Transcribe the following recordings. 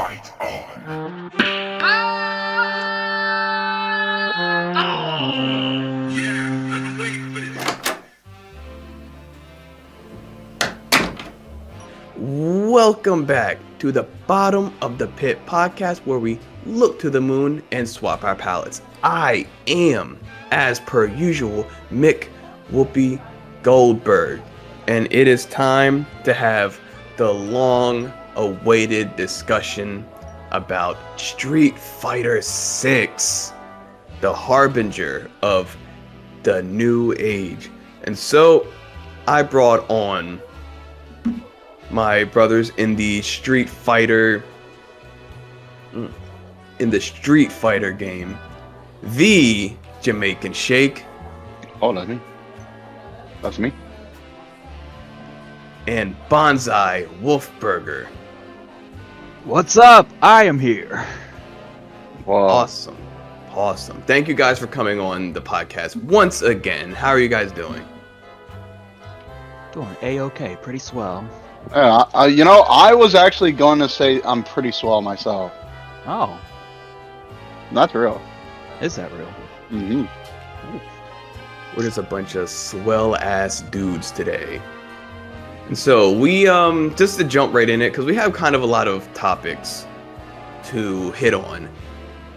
Fight on. Yeah, I've been waiting for this. Welcome back to the Bottom of the Pit podcast, where we look to the moon and swap our palettes. I am, as per usual, Mick Whoopi Goldberg, and it is time to have the long-awaited discussion about Street Fighter 6, the harbinger of the new age. And so I brought on my brothers in the Street Fighter game, the Jamaican Shake. Oh, that's me. And Banzai Wolfburger. What's up? I am here. Whoa. Awesome. Thank you guys for coming on the podcast once again. How are you guys doing? Doing A-okay, pretty swell. Yeah, I was actually going to say I'm pretty swell myself. Oh, That's real. is that real? Mm-hmm. We're just a bunch of swell-ass dudes today. And so we, just to jump right in it, because we have kind of a lot of topics to hit on.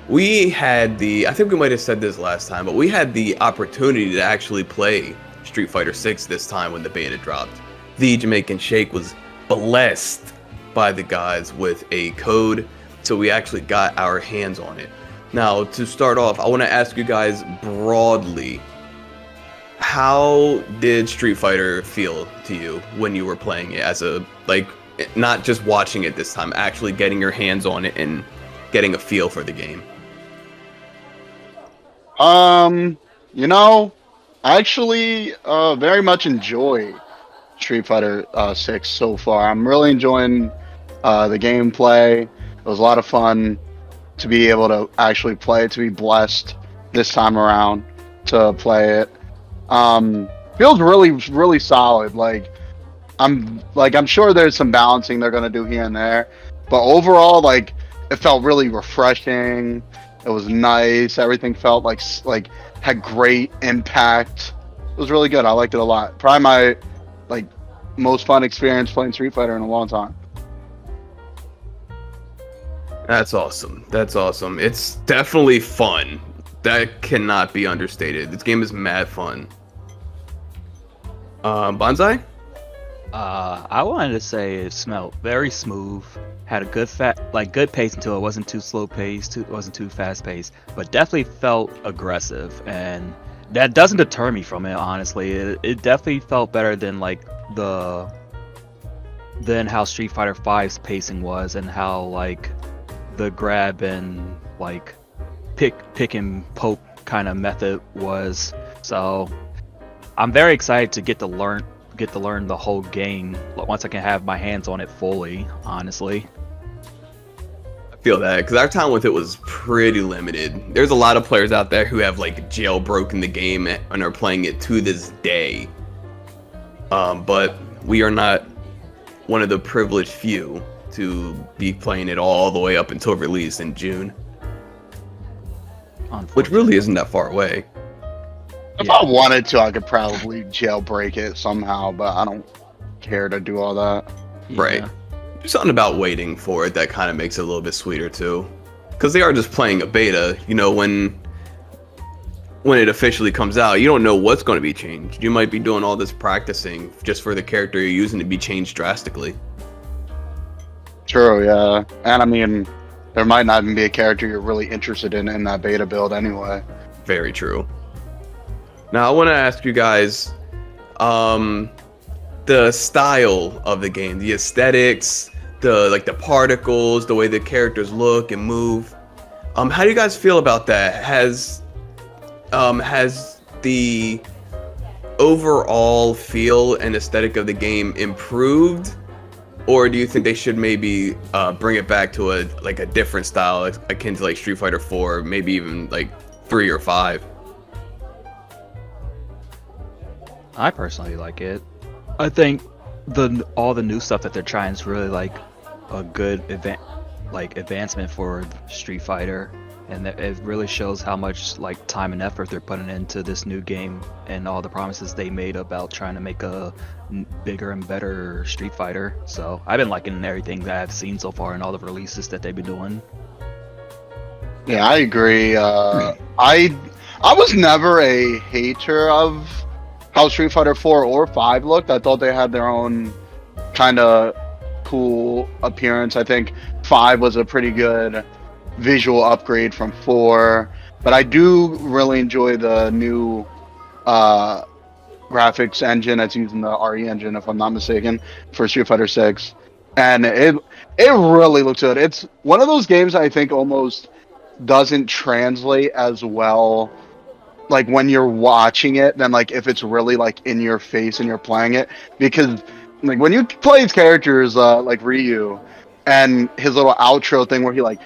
We had I think we might have said this last time, but we had the opportunity to actually play Street Fighter 6 this time when the beta dropped. The Jamaican Shake was blessed by the guys with a code, so we actually got our hands on it. Now, to start off, I want to ask you guys broadly, how did Street Fighter feel to you when you were playing it as not just watching it this time, actually getting your hands on it and getting a feel for the game? I actually very much enjoy Street Fighter 6 so far. I'm really enjoying the gameplay. It was a lot of fun to be able to actually play it, to be blessed this time around to play it. Feels really, really solid. I'm sure there's some balancing they're gonna do here and there, but overall, it felt really refreshing. It was nice. Everything felt like had great impact. It was really good. I liked it a lot. Probably my most fun experience playing Street Fighter in a long time. That's awesome. It's definitely fun. That cannot be understated. This game is mad fun. Banzai? I wanted to say it smelled very smooth. Had a good pace until it wasn't too slow paced, it wasn't too fast paced, but definitely felt aggressive, and that doesn't deter me from it. Honestly, it definitely felt better than how Street Fighter V's pacing was, and how the grab and pick and poke kind of method was. So I'm very excited to get to learn the whole game once I can have my hands on it fully, honestly. I feel that, because our time with it was pretty limited. There's a lot of players out there who have jailbroken the game and are playing it to this day. But we are not one of the privileged few to be playing it all the way up until release in June. Which really isn't that far away. If I wanted to, I could probably jailbreak it somehow, but I don't care to do all that. Right. There's something about waiting for it that kind of makes it a little bit sweeter too. Because they are just playing a beta, when it officially comes out, you don't know what's going to be changed. You might be doing all this practicing just for the character you're using to be changed drastically. True, yeah. And I mean, there might not even be a character you're really interested in that beta build anyway. Very true. Now, I want to ask you guys, the style of the game, the aesthetics, the particles, the way the characters look and move. How do you guys feel about that? Has the overall feel and aesthetic of the game improved, or do you think they should maybe bring it back to a different style, akin to Street Fighter 4, maybe even 3 or 5? I personally like it. I think all the new stuff that they're trying is really a good like advancement for Street Fighter, and it really shows how much like time and effort they're putting into this new game and all the promises they made about trying to make a bigger and better Street Fighter. So I've been liking everything that I've seen so far and all the releases that they've been doing. Yeah, I agree. I was never a hater of how Street Fighter 4 or 5 looked. I thought they had their own kind of cool appearance. I think 5 was a pretty good visual upgrade from 4, but I do really enjoy the new graphics engine that's using the RE engine, if I'm not mistaken, for Street Fighter 6, and it really looks good. It's one of those games I think almost doesn't translate as well like when you're watching it than like if it's really like in your face and you're playing it, because like when you play his characters like Ryu and his little outro thing where he like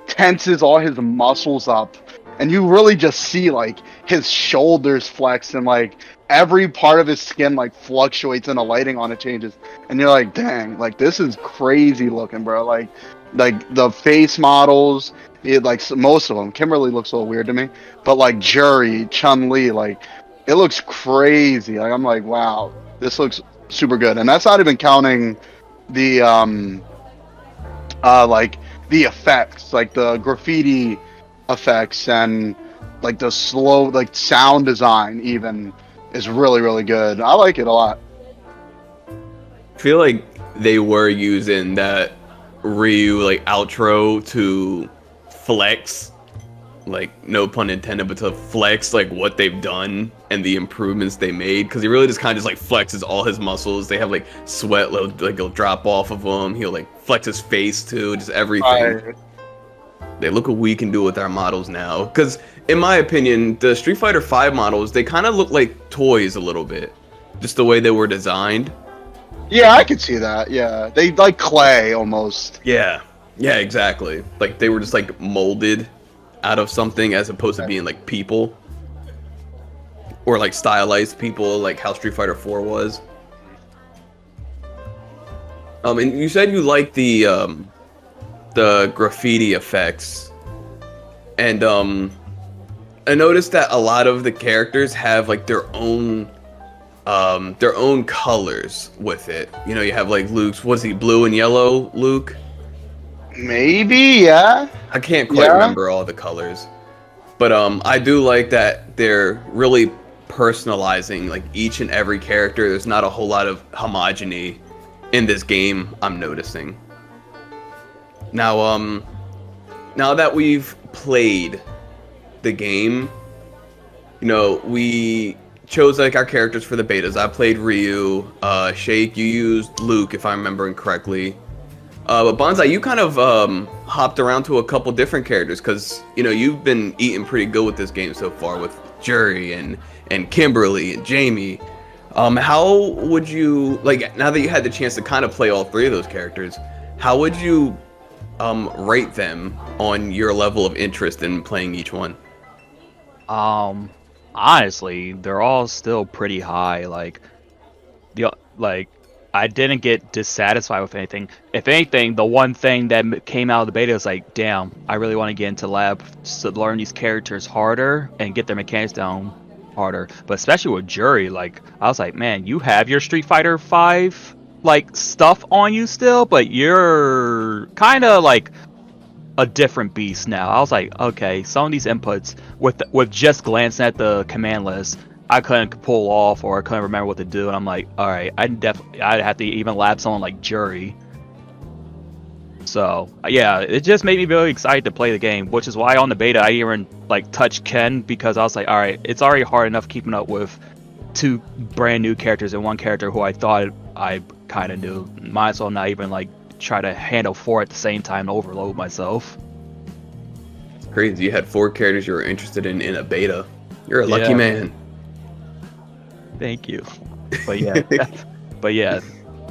tenses all his muscles up and you really just see like his shoulders flex and like every part of his skin like fluctuates and the lighting on it changes and you're like, dang, like this is crazy looking, bro. Like the face models, like most of them. Kimberly looks a little weird to me, but like Juri, Chun-Li, like it looks crazy. Like I'm like, wow, this looks super good. And that's not even counting the like the effects, like the graffiti effects and like the slow like sound design even is really, really good. I like it a lot. I feel like they were using that Ryu like outro to flex, like no pun intended, but to flex like what they've done and the improvements they made, because he really just kind of just like flexes all his muscles. They have like sweat like he'll drop off of him, he'll like flex his face too, just everything. They look what we can do with our models now, because in my opinion the Street Fighter 5 models, they kind of look like toys a little bit, just the way they were designed. Yeah, I could see that. Yeah, they like clay almost. Yeah, exactly. Like they were just like molded out of something as opposed to being like people or like stylized people, like how Street Fighter 4 was. And you said you like the graffiti effects, and I noticed that a lot of the characters have like their own colors with it. You know, you have like Luke's, was he blue and yellow, Luke? Maybe, yeah. I can't quite remember all the colors, but I do like that they're really personalizing like each and every character. There's not a whole lot of homogeny in this game, I'm noticing. Now that we've played the game, you know, we chose like our characters for the betas. I played Ryu. Shake, you used Luke, if I'm remembering correctly. But Banzai, you kind of hopped around to a couple different characters, because you know you've been eating pretty good with this game so far with Juri and Kimberly and Jamie. How would you, like, now that you had the chance to kind of play all three of those characters, how would you rate them on your level of interest in playing each one? Honestly, they're all still pretty high. Like I didn't get dissatisfied with anything. If anything, the one thing that came out of the beta was like, damn, I really want to get into lab to learn these characters harder and get their mechanics down harder. But especially with Juri, like I was like, man, you have your Street Fighter 5 like stuff on you still, but you're kind of like a different beast now. I was like, okay, some of these inputs with just glancing at the command list, I couldn't pull off or I couldn't remember what to do. And I'm like, all right, I'd have to even lab someone like Juri. So yeah, it just made me really excited to play the game, which is why on the beta I even like touched Ken, because I was like, all right, it's already hard enough keeping up with two brand new characters and one character who I thought I kind of knew. Might as well not even like try to handle 4 at the same time and overload myself. It's crazy. You had 4 characters you were interested in a beta. You're a lucky man. Thank you. But yeah,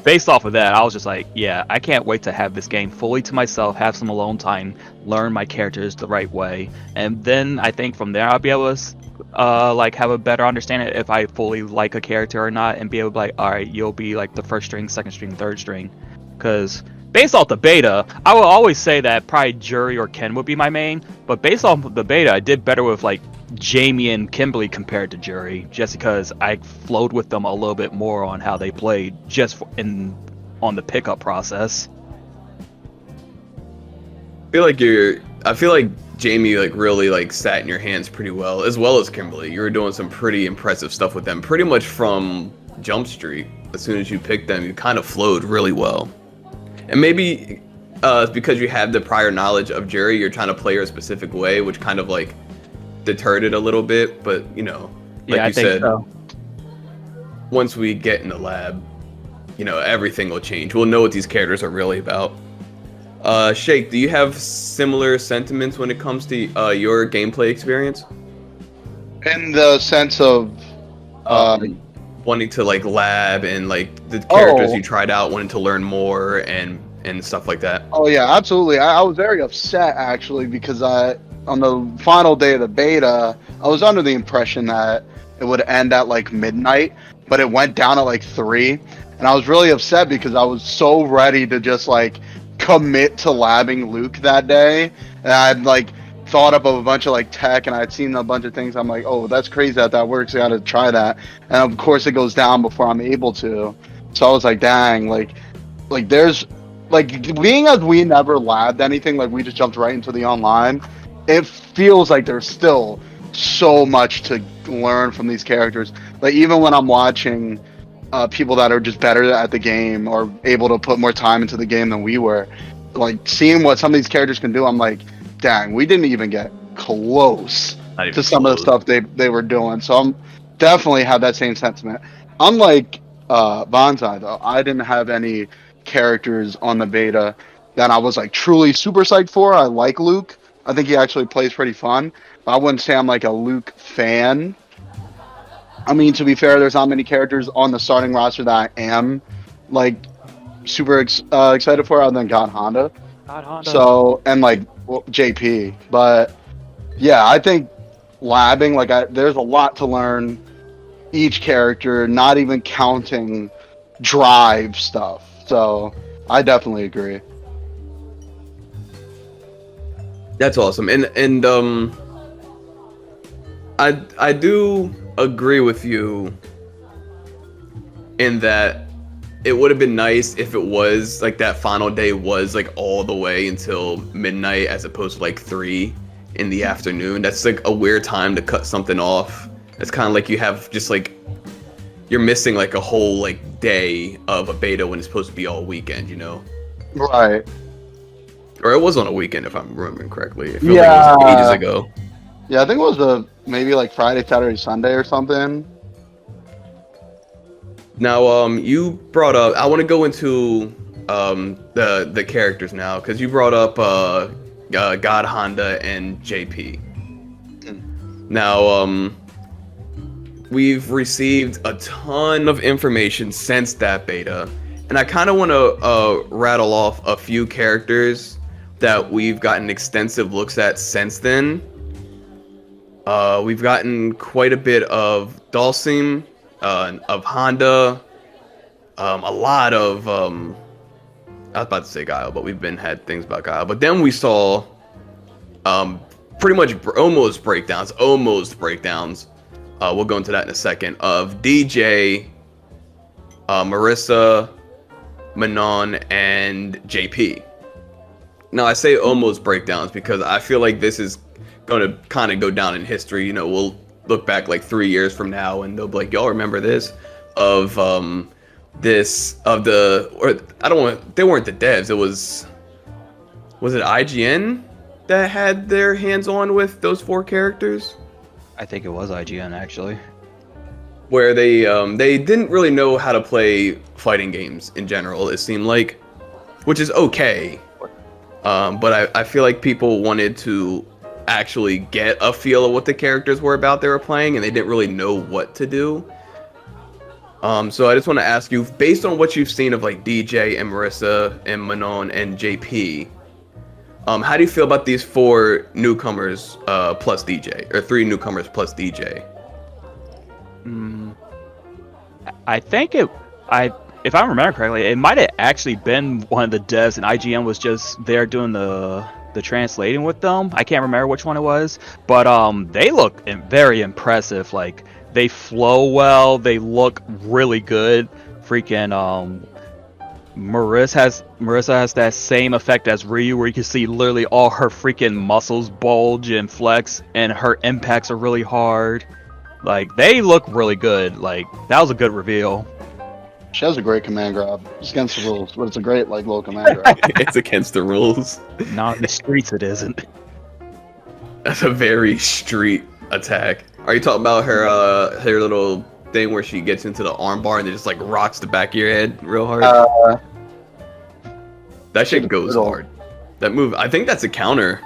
based off of that, I was just like, yeah, I can't wait to have this game fully to myself, have some alone time, learn my characters the right way, and then I think from there I'll be able to like have a better understanding if I fully like a character or not, and be able to be like, all right, you'll be like the first string, second string, third string, because based off the beta, I would always say that probably Jury or Ken would be my main. But based off the beta, I did better with like Jamie and Kimberly compared to Jury, just because I flowed with them a little bit more on how they played, on the pickup process. I feel like Jamie like really like sat in your hands pretty well as Kimberly. You were doing some pretty impressive stuff with them, pretty much from Jump Street. As soon as you picked them, you kind of flowed really well. And maybe it's because you had the prior knowledge of Jury, you're trying to play her a specific way, which kind of like deterred it a little bit. But you know, like Yeah, I you think said, so. once we get in the lab, you know, everything will change. We'll know what these characters are really about. Shake, do you have similar sentiments when it comes to your gameplay experience? In the sense of, Wanting to like lab and like the characters Oh. you tried out, wanting to learn more and stuff like that. oh yeah, absolutely. I was very upset actually because on the final day of the beta, I was under the impression that it would end at like midnight, but it went down at like 3, and I was really upset because I was so ready to just like commit to labbing Luke that day, and I'd like thought up of a bunch of like tech, and I'd seen a bunch of things. I'm like, oh, that's crazy that works. I gotta try that, and of course it goes down before I'm able to. So I was like, dang, like there's like being as we never labbed anything, like we just jumped right into the online. It feels like there's still so much to learn from these characters. Like even when I'm watching people that are just better at the game or able to put more time into the game than we were, like seeing what some of these characters can do, I'm like, dang, we didn't even get close Not even to some of the close. stuff they were doing. So I'm definitely have that same sentiment. Unlike Banzai though, I didn't have any characters on the beta that I was like truly super psyched for. I like Luke. I think he actually plays pretty fun. But I wouldn't say I'm like a Luke fan. I mean, to be fair, there's not many characters on the starting roster that I am like super excited for other than God Honda. God, Honda. So, and like JP. But yeah, I think labbing, there's a lot to learn each character, not even counting drive stuff. So I definitely agree. That's awesome. And I do agree with you in that it would have been nice if it was like that final day was like all the way until midnight as opposed to like 3 in the afternoon. That's like a weird time to cut something off. It's kind of like you have just like you're missing like a whole like day of a beta when it's supposed to be all weekend, you know? Right. Or it was on a weekend if I'm remembering correctly. It feels like it was ages ago. Yeah, I think it was maybe like Friday, Saturday, Sunday or something. Now, you brought up. I want to go into the characters now because you brought up God Honda and JP. Now, we've received a ton of information since that beta, and I kind of want to rattle off a few characters that we've gotten extensive looks at since then. We've gotten quite a bit of Dalsim, of Honda, a lot of I was about to say Guile, but we've had things about Guile. But then we saw pretty much almost breakdowns. We'll go into that in a second. Of DJ, Marissa, Manon, and JP. Now I say almost breakdowns because I feel like this is going to kind of go down in history. You know, we'll look back like 3 years from now and they'll be like, y'all remember this? They weren't the devs. Was it IGN that had their hands on with those 4 characters? I think it was IGN actually. Where they didn't really know how to play fighting games in general, it seemed like, which is okay. But I feel like people wanted to actually get a feel of what the characters were about they were playing, and they didn't really know what to do. So I just want to ask you, based on what you've seen of like DJ and Marissa and Manon and JP, how do you feel about these 4 newcomers plus DJ, or 3 newcomers plus DJ? I think it. if I remember correctly, it might have actually been one of the devs, and IGN was just there doing the translating with them. I can't remember which one it was, but they look very impressive. Like they flow well, they look really good. Freaking Marissa has that same effect as Ryu, where you can see literally all her freaking muscles bulge and flex, and her impacts are really hard. Like they look really good. Like that was a good reveal. She has a great command grab. It's against the rules, but it's a great like little command grab. It's against the rules. Not in the streets, it isn't. That's a very street attack. Are you talking about her little thing where she gets into the armbar and it just like rocks the back of your head real hard? That shit goes hard. That move, I think that's a counter,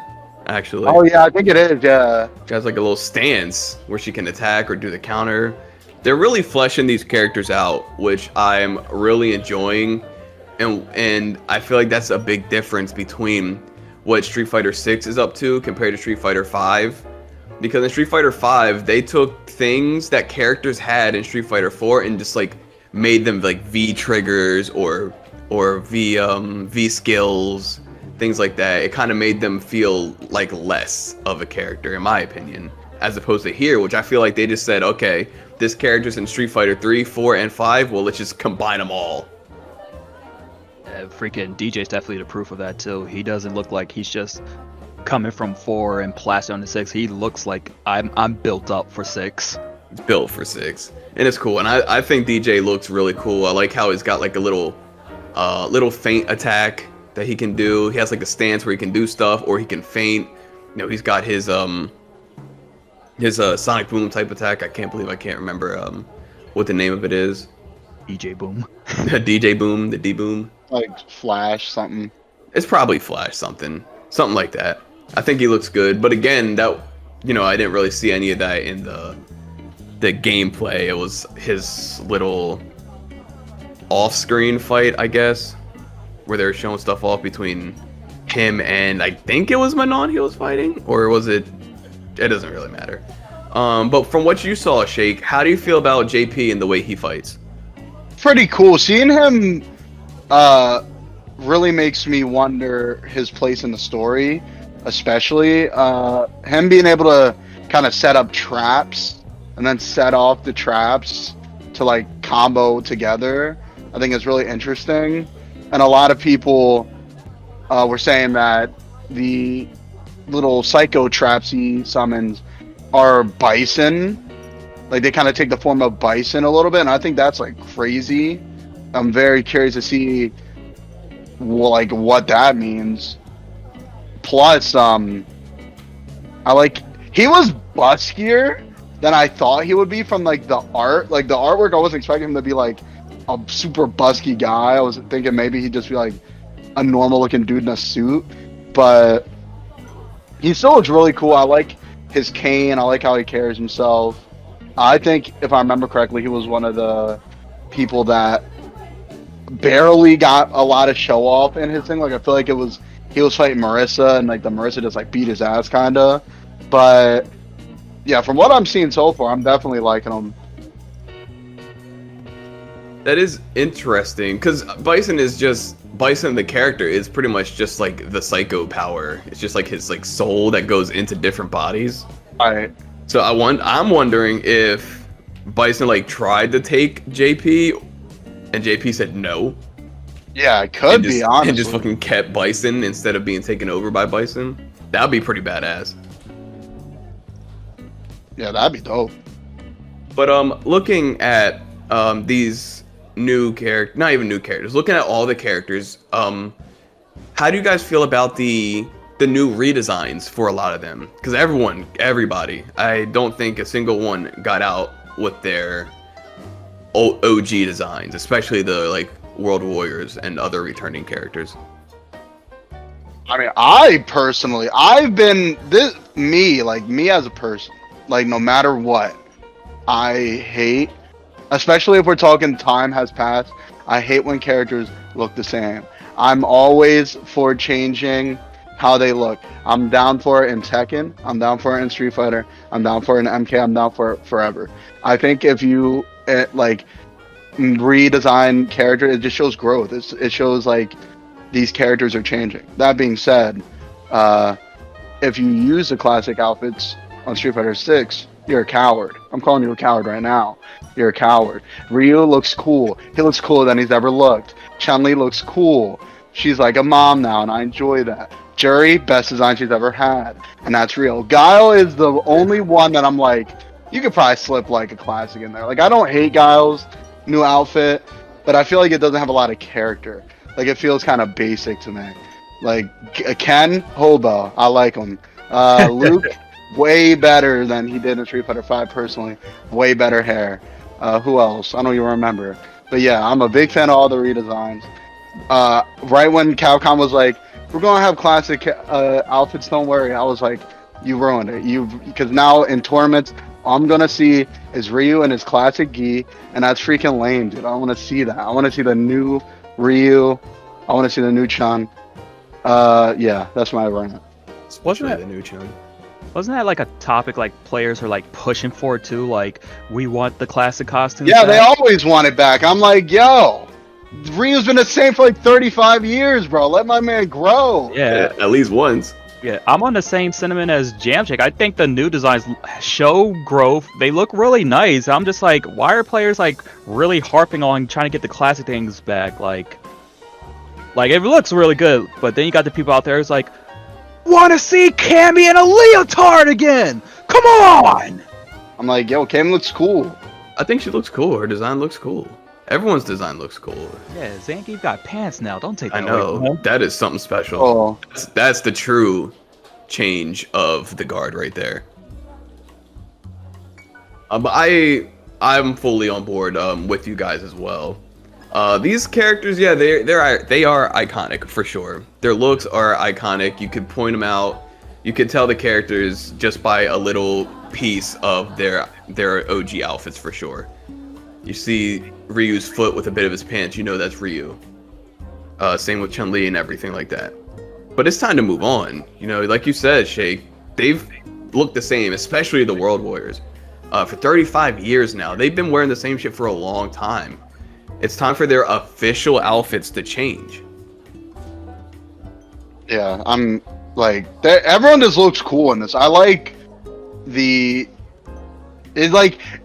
actually. Oh yeah, I think it is. Yeah. She has like a little stance where she can attack or do the counter. They're really fleshing these characters out, which I'm really enjoying, and I feel like that's a big difference between what Street Fighter 6 is up to compared to Street Fighter 5. Because in Street Fighter 5, they took things that characters had in Street Fighter 4 and just like made them like V triggers or V skills, things like that. It kind of made them feel like less of a character, in my opinion, as opposed to here, which I feel like they just said, okay, this character's in Street Fighter 3, 4, and 5. Well, let's just combine them all. Freaking DJ's definitely the proof of that too. He doesn't look like he's just coming from 4 and plastered onto 6. He looks like I'm built up for 6. Built for 6, and it's cool. And I think DJ looks really cool. I like how he's got like a little feint attack that he can do. He has like a stance where he can do stuff, or he can feint. You know, he's got his sonic boom type attack. I can't believe I can't remember what the name of it is. DJ Boom. DJ Boom, the D Boom. Like Flash something. It's probably Flash something like that. I think he looks good, but again, that I didn't really see any of that in the gameplay. It was his little off-screen fight, I guess, where they were showing stuff off between him and I think it was Manon he was fighting, or was it? It doesn't really matter. But from what you saw, Shake, how do you feel about JP and the way he fights? Pretty cool. Seeing him really makes me wonder his place in the story, especially him being able to kind of set up traps and then set off the traps to like combo together. I think it's really interesting. And a lot of people were saying that the little psycho traps he summons are bison. Like they kind of take the form of bison a little bit, and I think that's like crazy. I'm very curious to see like what that means. Plus, I like he was buskier than I thought he would be from like the art. Like the artwork, I wasn't expecting him to be like a super busky guy. I was thinking maybe he'd just be like a normal looking dude in a suit, but he still looks really cool. I like his cane. I like how he carries himself. I think, if I remember correctly, he was one of the people that barely got a lot of show off in his thing. Like I feel like he was fighting Marissa, and like the Marissa just like beat his ass kinda. But yeah, from what I'm seeing so far, I'm definitely liking him. That is interesting, because Bison the character is pretty much just like the psycho power. It's just like his like soul that goes into different bodies. Alright. So I'm wondering if Bison like tried to take JP and JP said no. Yeah, it could be, honestly. And just fucking kept Bison instead of being taken over by Bison. That would be pretty badass. Yeah, that'd be dope. But looking at these new characters, not even new characters, looking at all the characters, how do you guys feel about the new redesigns for a lot of them? Because everybody, I don't think a single one got out with their OG designs, especially the like World Warriors and other returning characters. I mean, me as a person, like no matter what, I hate, especially if we're talking time has passed, I hate when characters look the same. I'm always for changing how they look. I'm down for it in Tekken. I'm down for it in Street Fighter. I'm down for it in MK. I'm down for it forever. I think if you redesign character. It just shows growth. It shows like these characters are changing. That being said, if you use the classic outfits on Street Fighter 6, you're a coward. I'm calling you a coward right now. You're a coward. Ryu looks cool. He looks cooler than he's ever looked. Chun-Li looks cool. She's like a mom now, and I enjoy that. Jury, best design she's ever had, and that's real. Guile is the only one that I'm like, you could probably slip like a classic in there. Like, I don't hate Guile's new outfit, but I feel like it doesn't have a lot of character. Like, it feels kind of basic to me. Like, Ken, hobo, I like him. Luke, way better than he did in Street Fighter 5 personally. Way better hair. Who else? I don't even remember. But yeah, I'm a big fan of all the redesigns. Right when Capcom was like, we're gonna have classic outfits, don't worry, I was like, you ruined it. Because now in tournaments, all I'm gonna see is Ryu and his classic gi, and that's freaking lame, dude. I don't want to see that. I want to see the new Ryu. I want to see the new Chun. Yeah, that's my rant. Especially that- the new Chun. Wasn't that like a topic like players are like pushing for too? Like, we want the classic costumes. Yeah, they back? always want it back. I'm like, yo, Ryu's been the same for like 35 years, bro. Let my man grow. Yeah, At least once. yeah. I'm on the same sentiment as Jamchick. I think the new designs show growth. They look really nice. I'm just like, why are players like really harping on trying to get the classic things back? Like it looks really good, but then you got the people out there who's like, want to see Cammy in a leotard again? Come on! I'm like, yo, Kim looks cool. I think she looks cool. Her design looks cool. Everyone's design looks cool. Yeah, Zangief got pants now. Don't take I that away from know. him. That is something special. Oh, That's the true change of the guard right there. But I'm fully on board with you guys as well. These characters, yeah, they are iconic for sure. Their looks are iconic. You could point them out. You could tell the characters just by a little piece of their OG outfits for sure. You see Ryu's foot with a bit of his pants, you know that's Ryu. Same with Chun-Li and everything like that. But it's time to move on. You know, like you said, Shay, they've looked the same, especially the World Warriors. For 35 years now, they've been wearing the same shit for a long time. It's time for their official outfits to change. yeah. I'm like, everyone just looks cool in this. I like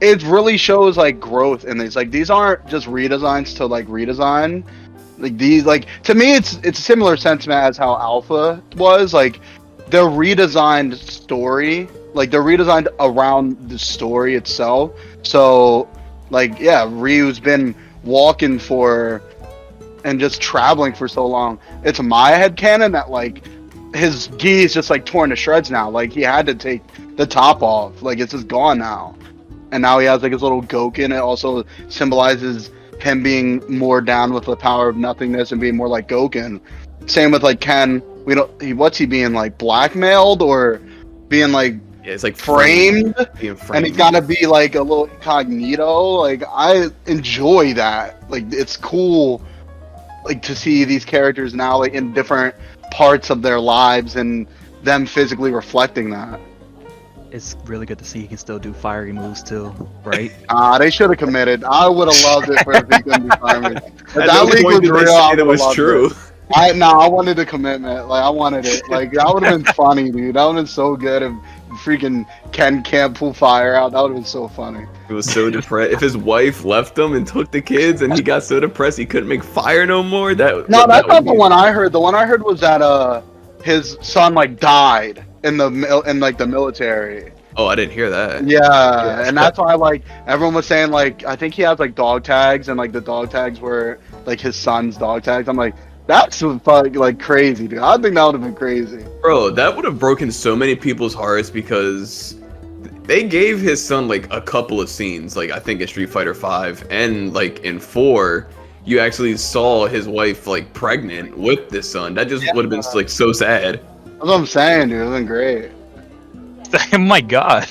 it really shows like growth in these. Like, these aren't just redesigns to like redesign. Like, these, like, to me, it's a similar sentiment as how Alpha was. Like, they're redesigned story. Like, they're redesigned around the story itself. So, like, yeah, Ryu's been walking for and just traveling for so long. It's my headcanon that like his gi is just like torn to shreds now. Like, he had to take the top off. Like, it's just gone now. And now he has like his little Goken. It also symbolizes him being more down with the power of nothingness and being more like Goken. Same with like Ken. What's he being, like, blackmailed or being like Yeah, it's like framed? Being framed. And he's gotta be like a little incognito. Like, I enjoy that. Like, it's cool, like, to see these characters now like in different parts of their lives and them physically reflecting that. It's really good to see he can still do fiery moves too, right? They should have committed. I would have loved it for if he couldn't be fireman. If At that no league point was did they real, say I that would've was loved true. it. I wanted a commitment. Like, I wanted it. Like, that would have been funny, dude. That would have been so good if freaking Ken can't pull fire out. That would have been so funny. He was so depressed. If his wife left him and took the kids, and he got so depressed he couldn't make fire no more. No, that that's would not the be- one I heard. The one I heard was that his son like died in the military. Oh, I didn't hear that. Yeah, and that's why like everyone was saying like I think he has like dog tags and like the dog tags were like his son's dog tags. I'm like, that's like crazy, dude. I think that would have been crazy. Bro, that would have broken so many people's hearts because they gave his son like a couple of scenes, like I think in Street Fighter 5 and like in 4, you actually saw his wife like pregnant with this son. That just would have been like so sad. That's what I'm saying, dude. It would have been great. Oh my god.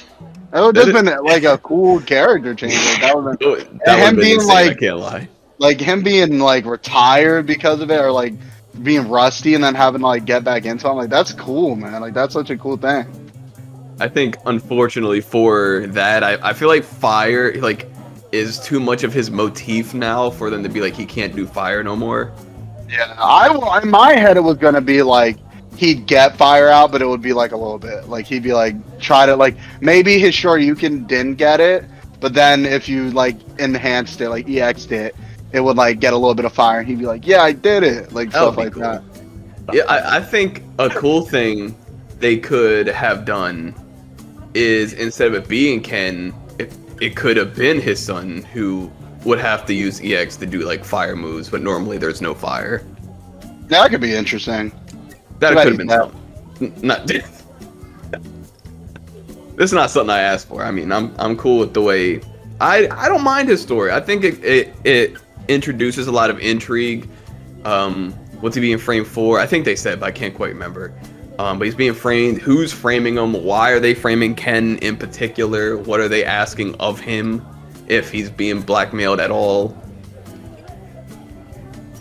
It would have just been like a cool character change. Like, that would have been, That him would have been being, insane, I like- can't lie. like him being like retired because of it, or like being rusty and then having to like get back into it. I'm like, that's cool, man. Like, that's such a cool thing. I think unfortunately for that, I feel like fire, like is too much of his motif now for them to be like he can't do fire no more. Yeah, in my head it was gonna be like he'd get fire out, but it would be like a little bit. Like he'd be like try to like maybe his Shoryuken didn't get it, but then if you like enhanced it, like EX'd it, it would like get a little bit of fire, and he'd be like, "Yeah, I did it," like That would stuff be like cool. that. Yeah, I think a cool thing they could have done is instead of it being Ken, it could have been his son who would have to use EX to do like fire moves, but normally there's no fire. Yeah, that could be interesting. That Too bad could have he's been dead. something. Not. This is not something I asked for. I mean, I'm cool with the way. I don't mind his story. I think it introduces a lot of intrigue. What's he being framed for? I think they said, but I can't quite remember. But he's being framed. Who's framing him? Why are they framing Ken in particular? What are they asking of him? If he's being blackmailed at all?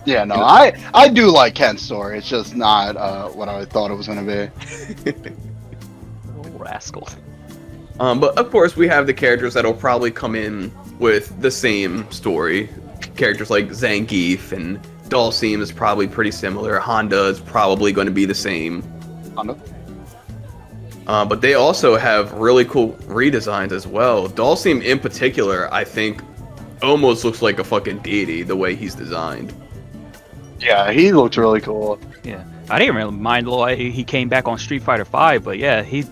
Yeah, no, I do like Ken's story. It's just not what I thought it was gonna be. Oh, rascal. But of course, we have the characters that'll probably come in with the same story. Characters like Zangief and Dhalsim is probably pretty similar. Honda is probably going to be the same. Honda? But they also have really cool redesigns as well. Dhalsim in particular, I think, almost looks like a fucking deity the way he's designed. Yeah, he looked really cool. Yeah, I didn't really mind the way he came back on Street Fighter 5, but yeah, he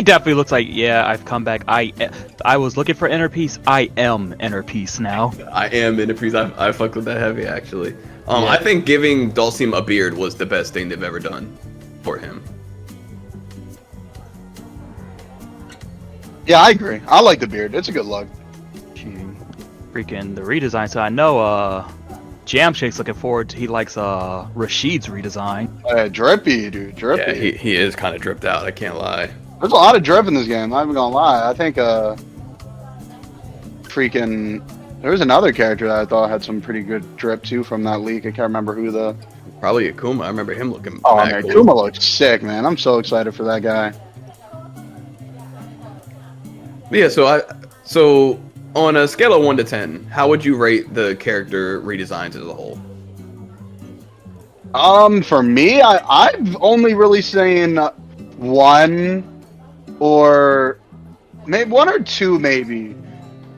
definitely looks like, yeah, I've come back. I was looking for inner peace. I am inner peace now. I am in a piece. I fucked with that heavy actually. I think giving Dhalsim a beard was the best thing they've ever done for him. Yeah, I agree. I like the beard. It's a good look. Freaking the redesign. So I know Jam Shake's looking forward to. He likes Rashid's redesign. Drippy, dude. Drippy. Yeah, he is kind of dripped out. I can't lie. There's a lot of drip in this game. I'm not even gonna lie. I think there was another character that I thought had some pretty good drip too from that leak. I can't remember who the. Probably Akuma. I remember him looking. Oh mad man, cool. Kuma looks sick, man. I'm so excited for that guy. Yeah, so on a scale of 1 to 10, how would you rate the character redesigns as a whole? For me, I've only really seen one or maybe one or two maybe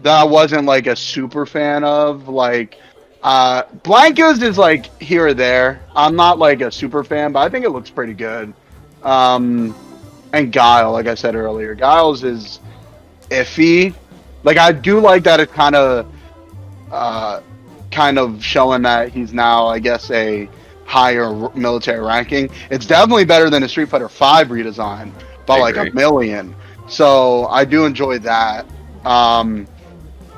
that I wasn't like a super fan of. Like Blanca's is like here or there. I'm not like a super fan, but I think it looks pretty good. And Guile, like I said earlier, Guile's is iffy. Like I do like that it's kind of showing that he's now, I guess, a higher military ranking. It's definitely better than a Street Fighter 5 redesign by like a million. So I do enjoy that.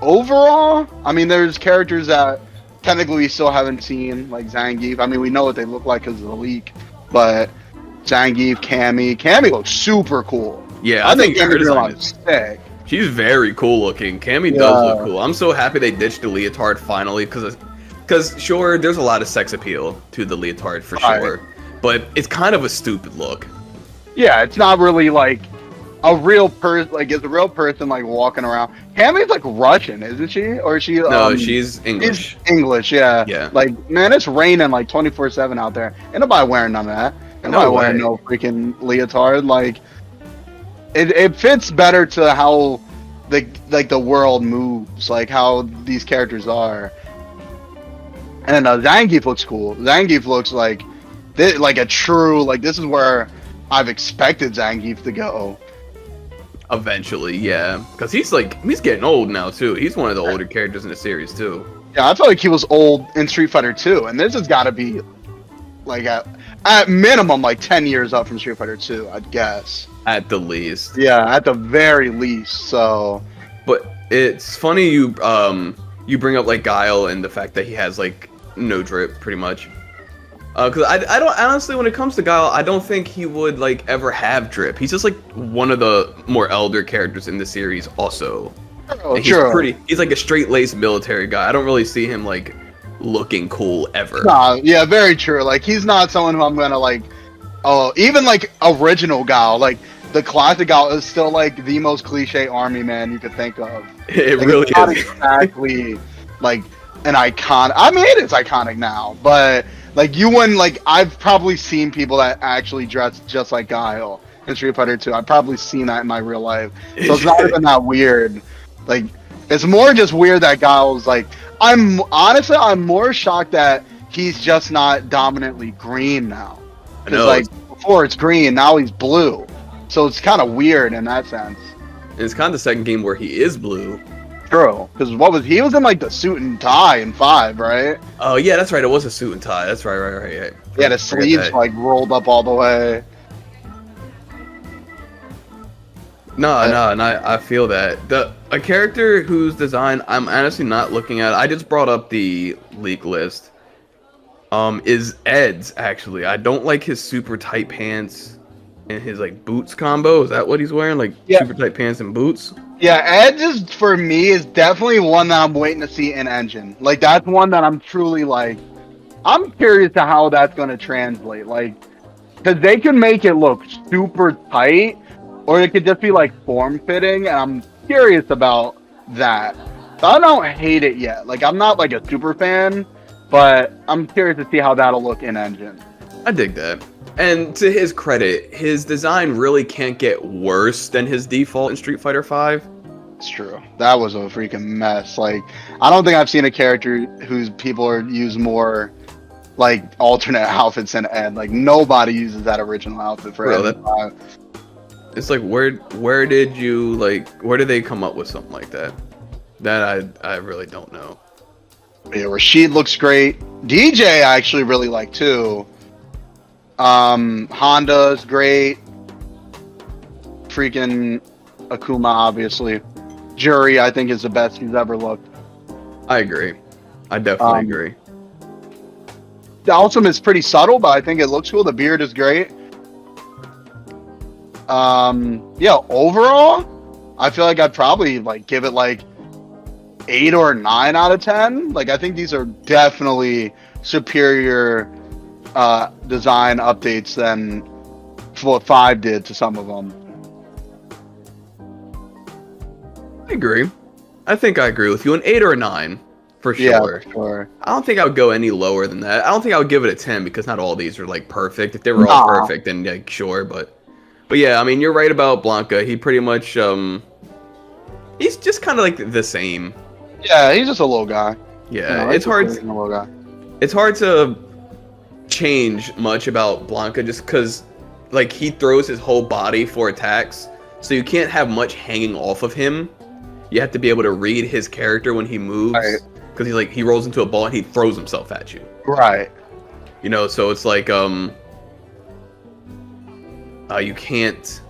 Overall, I mean, there's characters that technically we still haven't seen, like Zangief. I mean, we know what they look like because of the leak, but Zangief, Cammy looks super cool. Yeah, I think her Cammy's design is sick. She's very cool looking. Cammy does look cool. I'm so happy they ditched the leotard finally because sure, there's a lot of sex appeal to the leotard for sure, but it's kind of a stupid look. Yeah, it's not really like a real person. Like it's a real person like walking around. Cammy's like Russian, isn't she? Or is she? No, she's English. She's English, yeah. Yeah. Like man, it's raining like 24/7 out there. Ain't nobody wearing none of that. Ain't nobody wearing no freaking leotard. Like it fits better to how the world moves, like how these characters are. And Zangief looks cool. Zangief looks like a true, like this is where I've expected Zangief to go. Eventually, yeah, because he's getting old now too. He's one of the older characters in the series too. Yeah, I feel like he was old in Street Fighter 2, and this has got to be like at minimum like 10 years up from Street Fighter 2, I'd guess. At the least. Yeah, at the very least. So, but it's funny you bring up like Guile and the fact that he has like no drip pretty much. Because I don't honestly, when it comes to Guile, I don't think he would like ever have drip. He's just like one of the more elder characters in the series also. Oh, He's like a straight-laced military guy. I don't really see him like looking cool ever. Nah, yeah, very true. Like he's not someone who I'm gonna like. Oh, even like original Guile, like the classic out is still like the most cliche army man you could think of. It Like, really it's not is. exactly like an icon. I mean, it is iconic now, but like you wouldn't like. I've probably seen people that actually dress just like Guile in Street Fighter 2. I've probably seen that in my real life, so it's not even that weird. Like, it's more just weird that Guile's like. I'm more shocked that he's just not dominantly green now. I know. Because like before it's green, now he's blue. So it's kind of weird in that sense. It's kind of the second game where he is blue. True, because he was in like the suit and tie in 5, right? Oh yeah, that's right. It was a suit and tie. That's right. Yeah. Yeah, the Forget sleeves that. like rolled up all the way. No, and I feel that a character whose design I'm honestly not looking at. I just brought up the leak list. Is Ed's actually? I don't like his super tight pants and his like boots combo. Is that what he's wearing? Like Yeah. super tight pants and boots? Yeah, Edge is for me is definitely one that I'm waiting to see in Engine. Like that's one that I'm truly like. I'm curious to how that's gonna translate. Like, because they can make it look super tight, or it could just be like form fitting, and I'm curious about that. So I don't hate it yet. Like I'm not like a super fan, but I'm curious to see how that'll look in Engine. I dig that. And to his credit, his design really can't get worse than his default in Street Fighter V. It's true. That was a freaking mess. Like I don't think I've seen a character whose people are use more like alternate outfits than Ed. Like nobody uses that original outfit for Bro, Ed. It's like where did they come up with something like that? That I really don't know. Yeah, Rashid looks great. DJ I actually really like too. Honda's great. Freaking Akuma obviously. Jury I think is the best he's ever looked. I agree. I definitely agree. The Ultimate is pretty subtle, but I think it looks cool. The beard is great. Yeah, overall, I feel like I'd probably like give it like 8 or 9 out of 10. Like I think these are definitely superior design updates than what 5 did to some of them. I agree. I think I agree with you. An 8 or a 9, for sure. Yeah, for sure. I don't think I would go any lower than that. I don't think I would give it a 10 because not all these are like perfect. If they were all perfect, then like sure, but yeah, I mean you're right about Blanca. He pretty much he's just kind of like the same. Yeah, he's just a little guy. Yeah, You know, it's hard. a little guy. It's hard to change much about Blanca just because like he throws his whole body for attacks, so you can't have much hanging off of him. You have to be able to read his character when he moves, because he rolls into a ball and he throws himself at you. Right. You know, so it's like you can't,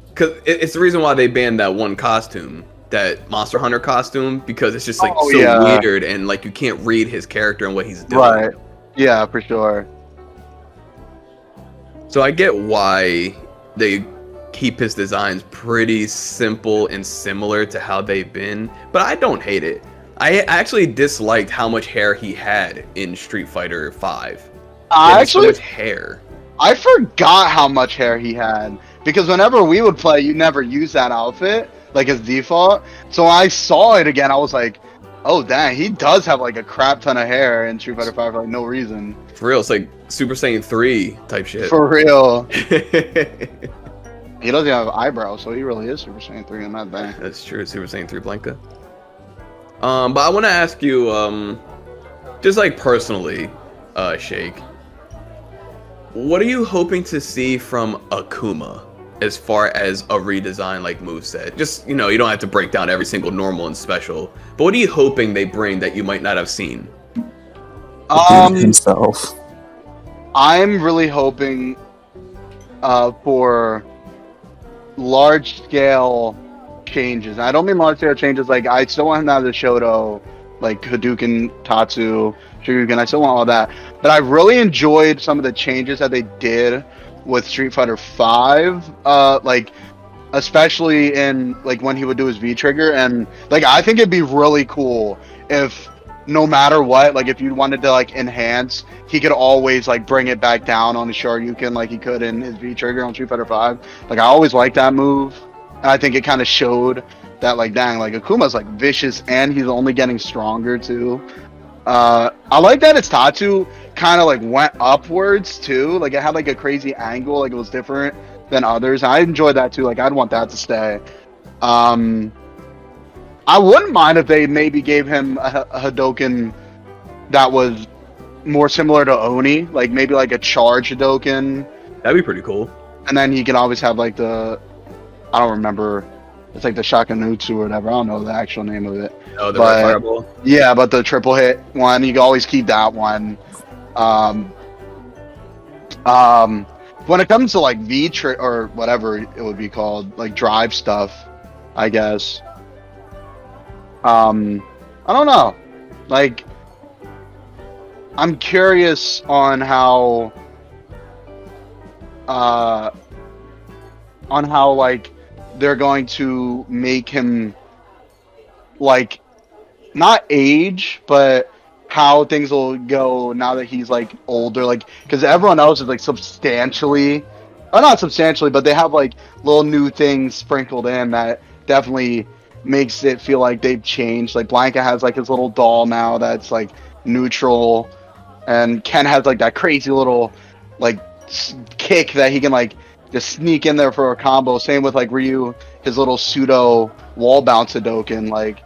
because it's the reason why they banned that one costume, that Monster Hunter costume, because it's just like weird and like you can't read his character and what he's doing. Right. Yeah, for sure. So I get why they keep his designs pretty simple and similar to how they've been, but I don't hate it. I actually disliked how much hair he had in Street Fighter 5. So much hair. I forgot how much hair he had, because whenever we would play, you never use that outfit like as default. So when I saw it again, I was like, oh dang, he does have like a crap ton of hair in Street Fighter 5 for like no reason. For real, it's like Super Saiyan 3 type shit. For real. He doesn't have eyebrows, so he really is Super Saiyan 3 in that thing. That's true, Super Saiyan 3 Blanca. But I want to ask you, just like personally, Shake, what are you hoping to see from Akuma as far as a redesign like moveset? Just, you know, you don't have to break down every single normal and special, but what are you hoping they bring that you might not have seen? Himself. I'm really hoping for large scale changes. I don't mean large scale changes like I still want him to have the Shoto, like Hadouken, Tatsu, Shoryuken. I still want all that. But I really enjoyed some of the changes that they did with Street Fighter 5. Like especially in like when he would do his V trigger, and like I think it'd be really cool if no matter what, like if you wanted to like enhance, he could always like bring it back down on the Shoryuken like he could in his V trigger on Street Fighter 5. Like I always liked that move, and I think it kind of showed that like dang, like Akuma's like vicious and he's only getting stronger too. I like that its Tatsu kind of like went upwards too. Like it had like a crazy angle, like it was different than others. I enjoyed that too. Like I'd want that to stay. I wouldn't mind if they maybe gave him a Hadoken that was more similar to Oni, like maybe like a charge Hadoken, That'd be pretty cool. and then he can always have like the I don't remember. It's like the Shakanutsu or whatever. I don't know the actual name of it. Oh, the But- red fireball. Yeah, but the triple hit one, you can always keep that one. When it comes to like or whatever it would be called, like drive stuff, I guess. I don't know. Like, I'm curious on how like they're going to make him like not age, but how things will go now that he's like older, like because everyone else is like substantially, or not substantially, but they have like little new things sprinkled in that definitely makes it feel like they've changed. Like Blanca has like his little doll now that's like neutral, and Ken has like that crazy little like kick that he can like just sneak in there for a combo. Same with like Ryu, his little pseudo wall bounce Hadoken. Like,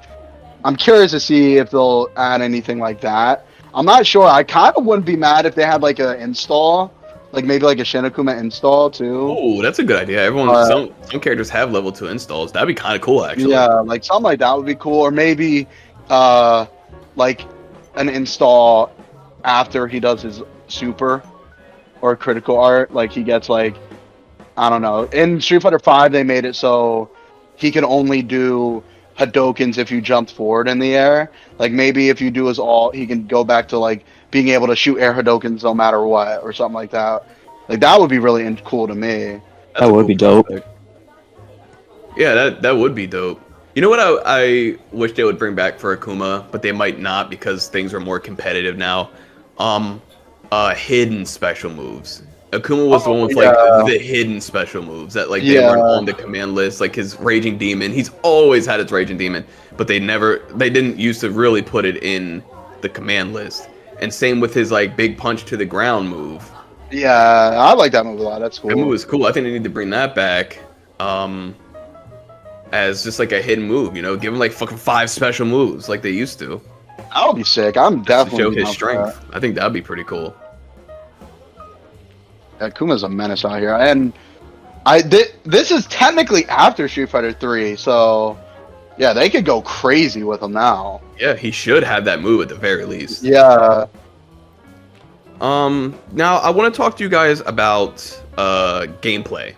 I'm curious to see if they'll add anything like that. I'm not sure. I kind of wouldn't be mad if they had like an install, like maybe like a Shinakuma install too. Oh, that's a good idea. Some characters have level 2 installs. That'd be kind of cool, actually. Yeah, like something like that would be cool. Or maybe like an install after he does his super or critical art. Like he gets like, I don't know. In Street Fighter 5 they made it so he can only do Hadokens if you jumped forward in the air. Like maybe if you do his ult, he can go back to like being able to shoot air Hadokens no matter what, or something like that. Like that would be really cool to me. That's That a would cool be dope. prospect. Yeah, that would be dope. You know what I wish they would bring back for Akuma, but they might not because things are more competitive now. Hidden special moves. Akuma was the one with like the hidden special moves that like they weren't on the command list, like his Raging Demon. He's always had his Raging Demon, but they didn't used to really put it in the command list. And same with his like big punch to the ground move. Yeah, I like that move a lot. That's cool. That move is cool. I think they need to bring that back. As just like a hidden move, you know, give him like fucking 5 special moves like they used to. That would be sick. I'm To show definitely his down for strength. I think that'd be pretty cool. that. Kuma's a menace out here, and this is technically after Street Fighter 3, so yeah, they could go crazy with him now. Yeah, he should have that move at the very least. Yeah, Now I want to talk to you guys about gameplay.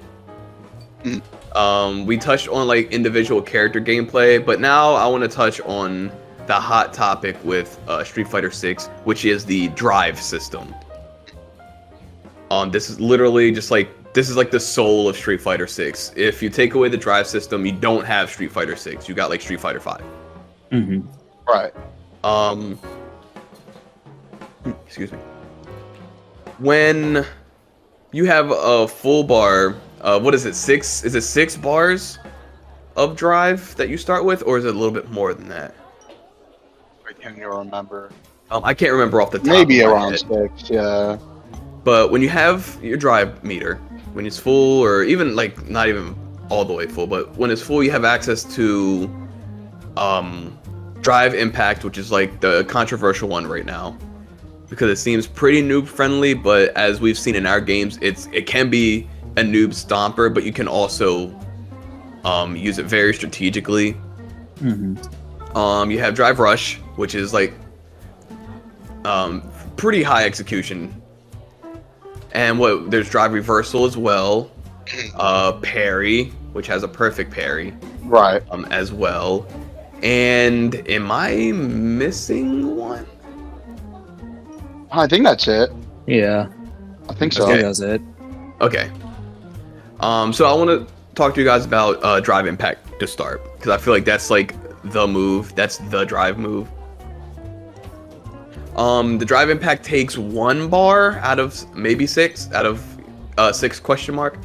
We touched on like individual character gameplay, but now I want to touch on the hot topic with Street Fighter 6, which is the drive system. This is literally just like the soul of Street Fighter 6. If you take away the drive system, you don't have Street Fighter 6. You got like Street Fighter 5. Mm-hmm. right. Excuse me. When you have a full bar, what is it? 6? Is it 6 bars of drive that you start with, or is it a little bit more than that? I can't even remember. I can't remember off the top. Maybe of my around head. 6. Yeah. But when you have your drive meter, when it's full, or even like not even all the way full, but when it's full, you have access to drive impact, which is like the controversial one right now, because it seems pretty noob friendly. But as we've seen in our games, it can be a noob stomper, but you can also use it very strategically. Mm-hmm. You have drive rush, which is like pretty high execution. And there's drive reversal as well, parry, which has a perfect parry, Right. as well. And am I missing one? I think that's it. Yeah, I think I so. think that's it. Okay. So I want to talk to you guys about drive impact to start, because I feel like that's like the move. That's the drive move. The drive impact takes 1 bar out of maybe 6 out of 6 question mark.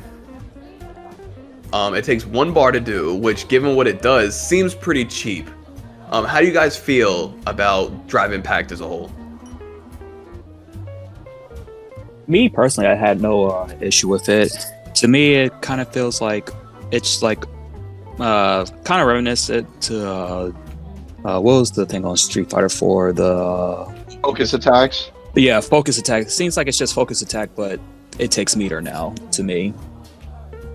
It takes 1 bar to do, which given what it does seems pretty cheap. How do you guys feel about drive impact as a whole? Me personally, I had no issue with it. To me, it kind of feels like it's like kind of reminiscent to what was the thing on Street Fighter 4? The Focus attacks. yeah, focus attack. It seems like it's just focus attack, but it takes meter now to me.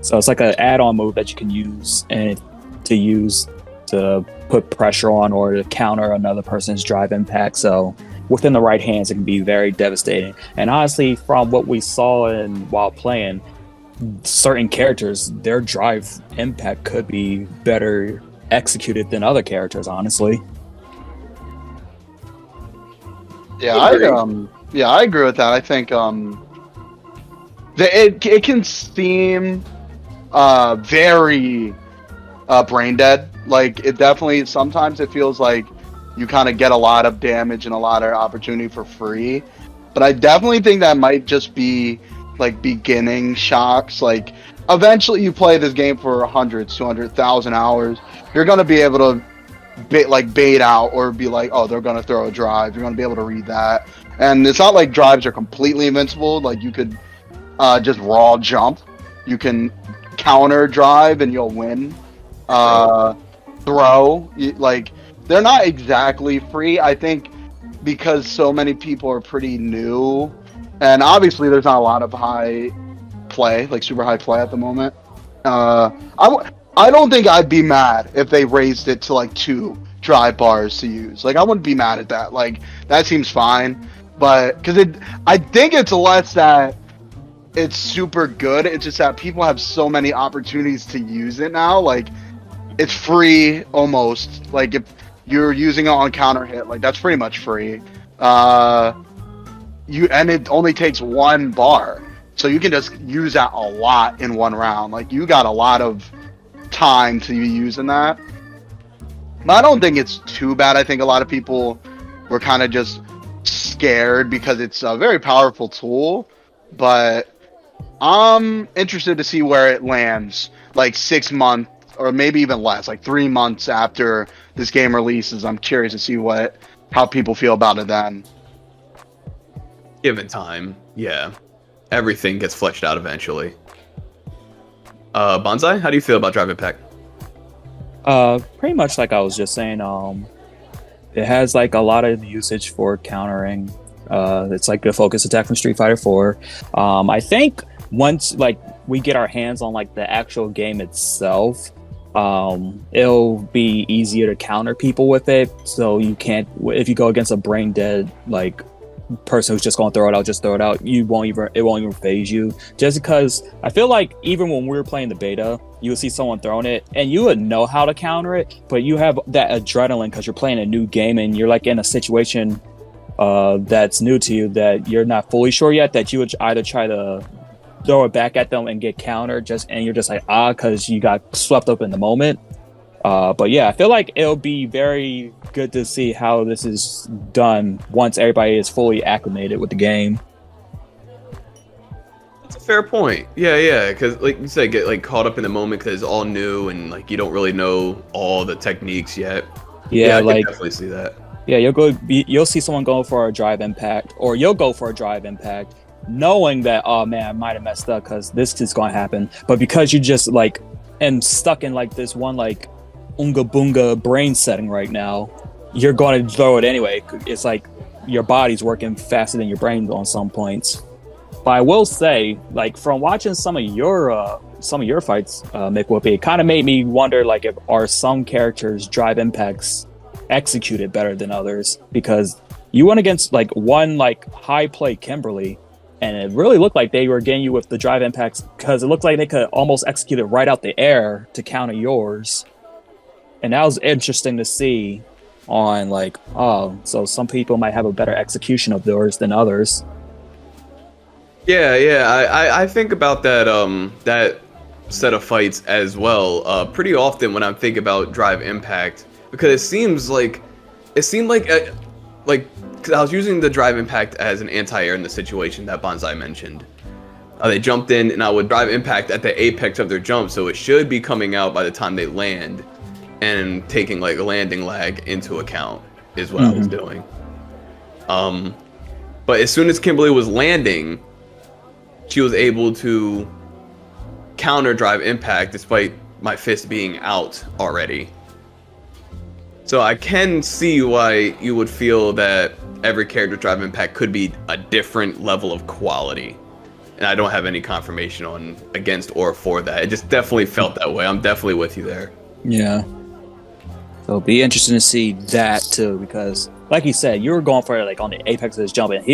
So it's like an add-on move that you can use and to put pressure on or to counter another person's drive impact. So within the right hands, it can be very devastating. And honestly, from what we saw while playing, certain characters, their drive impact could be better executed than other characters, honestly. Yeah, I agree with that. I think it can seem very brain dead. Like, it definitely, sometimes it feels like you kind of get a lot of damage and a lot of opportunity for free. But I definitely think that might just be like beginning shocks. Like, eventually you play this game for 200,000 hours, you're gonna be able to bait out or be like, oh, they're gonna throw a drive. You're gonna be able to read that. And it's not like drives are completely invincible. Like, you could just raw jump. You can counter drive and you'll win. Throw, like, they're not exactly free. I think because so many people are pretty new, and obviously there's not a lot of high play, like super high play at the moment. I don't think I'd be mad if they raised it to like 2 drive bars to use. Like, I wouldn't be mad at that. Like, that seems fine. But I think it's less that it's super good. It's just that people have so many opportunities to use it now. Like, it's free almost. Like, if you're using it on counter hit, like, that's pretty much free. And it only takes 1 bar, so you can just use that a lot in 1 round. Like, you got a lot of time to be using that. But I don't think it's too bad. I think a lot of people were kind of just scared because it's a very powerful tool. But I'm interested to see where it lands, like 6 months or maybe even less, like 3 months after this game releases. I'm curious to see how people feel about it then. Given time, yeah. Everything gets fleshed out eventually. Banzai, how do you feel about drive impact? Pretty much like I was just saying, it has like a lot of usage for countering. It's like the focus attack from Street Fighter 4. I think once like we get our hands on like the actual game itself, it'll be easier to counter people with it. So you can't, if you go against a brain dead like person who's just gonna throw it out, it won't even phase you. Just because I feel like even when we were playing the beta, you would see someone throwing it and you would know how to counter it, but you have that adrenaline because you're playing a new game and you're like in a situation that's new to you that you're not fully sure yet, that you would either try to throw it back at them and get countered and you're just like because you got swept up in the moment. But yeah, I feel like it'll be very good to see how this is done once everybody is fully acclimated with the game. That's a fair point. Yeah, because like you said, get like caught up in the moment because it's all new and like you don't really know all the techniques yet. Yeah, I can definitely see that. Yeah, you'll see someone go for a drive impact, or you'll go for a drive impact, knowing that, oh man, I might have messed up because this is going to happen. But because you just like am stuck in like this one like unga boonga brain setting right now, you're going to throw it anyway. It's like your body's working faster than your brain on some points. But I will say, like, from watching some of your fights, Mick Whoopi, it kind of made me wonder, like, if are some characters' drive impacts executed better than others? Because you went against like one like high play Kimberly, and it really looked like they were getting you with the drive impacts because it looked like they could almost execute it right out the air to counter yours. And that was interesting to see on like, oh, so some people might have a better execution of theirs than others. Yeah, I think about that that set of fights as well pretty often when I'm thinking about drive impact, because it seemed like 'cause I was using the drive impact as an anti-air in the situation that Banzai mentioned. They jumped in, and I would drive impact at the apex of their jump, so it should be coming out by the time they land, and taking like a landing lag into account is what I was doing. But as soon as Kimberly was landing, she was able to counter drive impact despite my fist being out already. So I can see why you would feel that every character drive impact could be a different level of quality. And I don't have any confirmation on against or for that. It just definitely felt that way. I'm definitely with you there. Yeah. So it'll be interesting to see that too, because like you said, you were going for like on the apex of his jump, and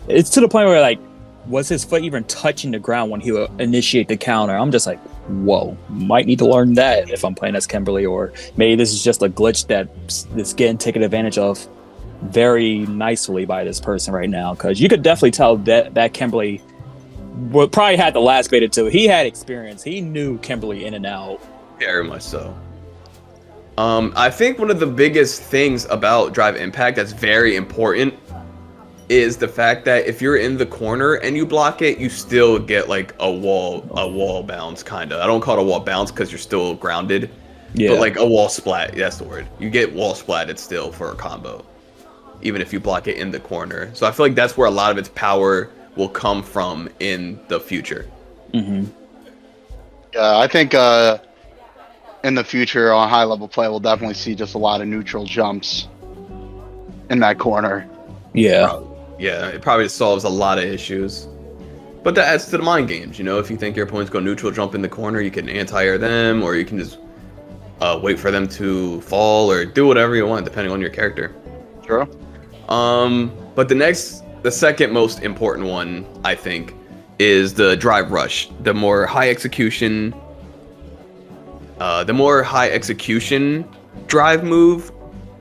it's to the point where like, was his foot even touching the ground when he would initiate the counter? I'm just like, whoa, might need to learn that if I'm playing as Kimberly, or maybe this is just a glitch that's getting taken advantage of very nicely by this person right now, because you could definitely tell that Kimberly probably had the last beta too. He had experience. He knew Kimberly in and out. Very much so. I think one of the biggest things about drive impact that's very important is the fact that if you're in the corner and you block it, you still get like a wall bounce kind of. I don't call it a wall bounce because you're still grounded. Yeah. But like a wall splat, that's the word. You get wall splatted still for a combo, even if you block it in the corner. So I feel like that's where a lot of its power will come from in the future. Yeah, I think in the future on high level play, we'll definitely see just a lot of neutral jumps in that corner. Yeah. Yeah, it probably solves a lot of issues. But that adds to the mind games, you know? If you think your opponent's go neutral jump in the corner, you can anti-air them, or you can just wait for them to fall, or do whatever you want, depending on your character. Sure. But the second most important one, I think, is the drive rush. The more high execution drive move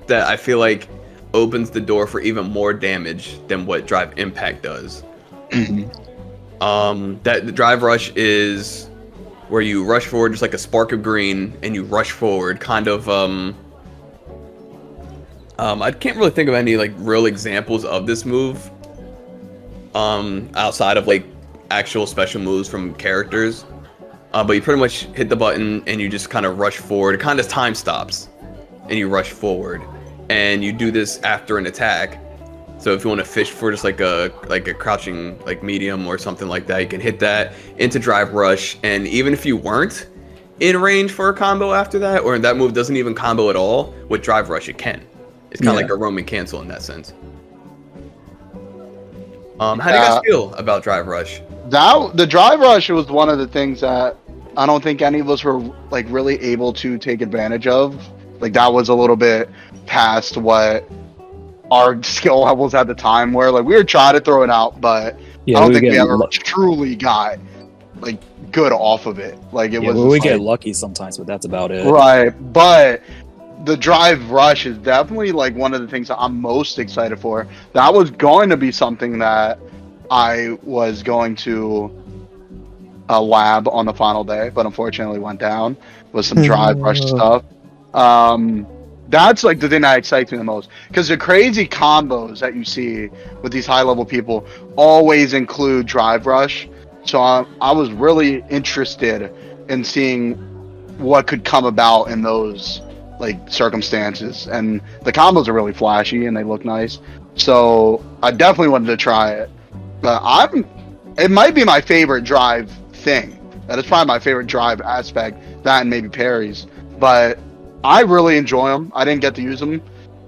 that I feel like opens the door for even more damage than what drive impact does. That the drive rush is where you rush forward just like a spark of green, and you rush forward kind of I can't really think of any like real examples of this move outside of like actual special moves from characters. But you pretty much hit the button and you just kind of rush forward. It kind of time stops, and you rush forward, and you do this after an attack. So if you want to fish for just like a crouching like medium or something like that, you can hit that into drive rush. And even if you weren't in range for a combo after that, or that move doesn't even combo at all, with drive rush it can. It's kind of like a roaming cancel in that sense. How do you guys feel about drive rush? The drive rush was one of the things that I don't think any of us were like really able to take advantage of. Like that was a little bit past what our skill levels at the time were. Like we were trying to throw it out, but I don't think we ever truly got like good off of it. Like it was. We get lucky sometimes, but that's about it. Right, but the drive rush is definitely like one of the things that I'm most excited for. That was going to be something that I was going to lab on the final day, but unfortunately went down with some drive rush stuff. That's like the thing that excites me the most, because the crazy combos that you see with these high level people always include drive rush. So I was really interested in seeing what could come about in those like circumstances, and the combos are really flashy and they look nice. So I definitely wanted to try it. But it might be my favorite drive thing. That is probably my favorite drive aspect. That and maybe parries. But I really enjoy them. I didn't get to use them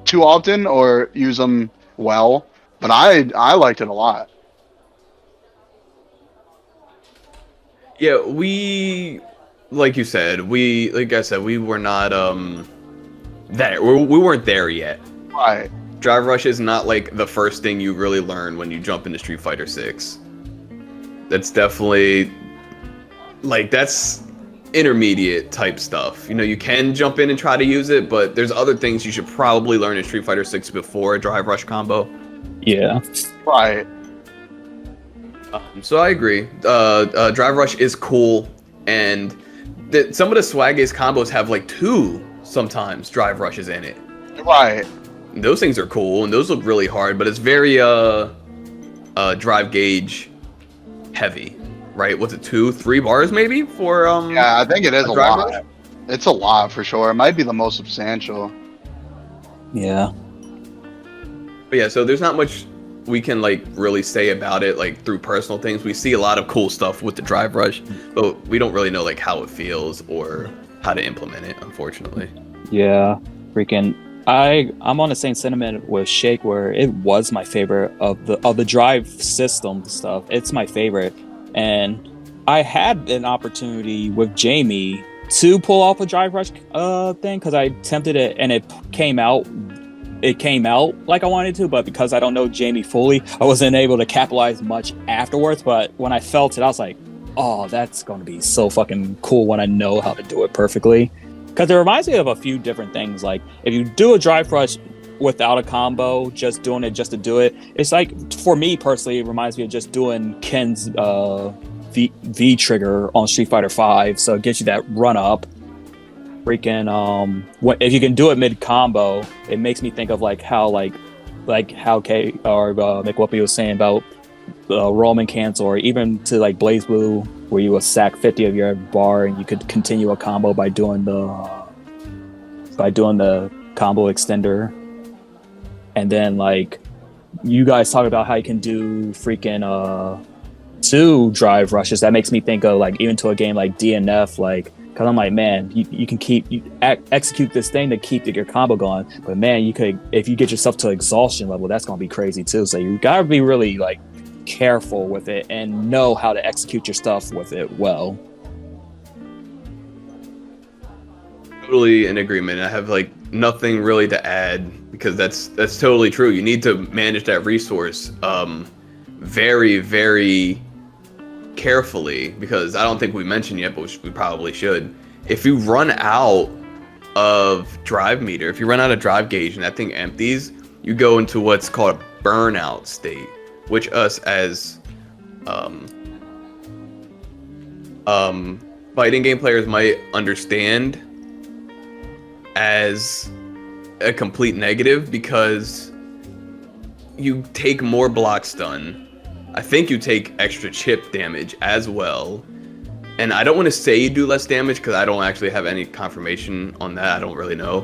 too often or use them well, but I liked it a lot. Yeah, like I said, we were not there. We weren't there yet. Right. Drive rush is not like the first thing you really learn when you jump into Street Fighter 6. That's definitely like that's intermediate type stuff. You know, you can jump in and try to use it, but there's other things you should probably learn in Street Fighter 6 before a drive rush combo. Yeah. Right. So I agree. Drive rush is cool, and some of the swaggiest combos have like 2 sometimes drive rushes in it. Right. Those things are cool, and those look really hard, but it's very drive gauge heavy, right? What's it, 2-3 bars maybe for Yeah, I think it is a drive lot. rush? It's a lot for sure. It might be the most substantial. Yeah. But yeah, so there's not much we can like really say about it like through personal things. We see a lot of cool stuff with the drive rush, but we don't really know like how it feels or how to implement it, unfortunately. Yeah. Freaking I'm on the same sentiment with Shake, where it was my favorite of the drive system stuff. It's my favorite. And I had an opportunity with Jamie to pull off a drive rush thing, because I attempted it and it came out like I wanted to, but because I don't know Jamie fully, I wasn't able to capitalize much afterwards. But when I felt it, I was like, oh, that's going to be so fucking cool when I know how to do it perfectly. Because it reminds me of a few different things. Like, if you do a drive rush without a combo, just doing it just to do it, it's like, for me personally, it reminds me of just doing Ken's V trigger on Street Fighter 5. So it gives you that run up. Freaking if you can do it mid combo, it makes me think of like how K or McWhuppy was saying about Roman cancel, or even to like Blaze Blue, where you will sack 50 of your bar and you could continue a combo by doing the combo extender. And then like you guys talk about how you can do freaking 2 drive rushes. That makes me think of like even to a game like DNF, like, because I'm like, man, you can execute this thing to keep your combo going, but man, you could, if you get yourself to exhaustion level, that's gonna be crazy too. So you gotta be really like careful with it and know how to execute your stuff with it well. Totally in agreement. I have like nothing really to add, because that's totally true. You need to manage that resource very, very carefully, because I don't think we mentioned yet, but we probably should. If you run out of drive meter, if you run out of drive gauge and that thing empties, you go into what's called a burnout state, which us as fighting game players might understand as a complete negative, because you take more block stun. I think you take extra chip damage as well. And I don't want to say you do less damage, because I don't actually have any confirmation on that. I don't really know.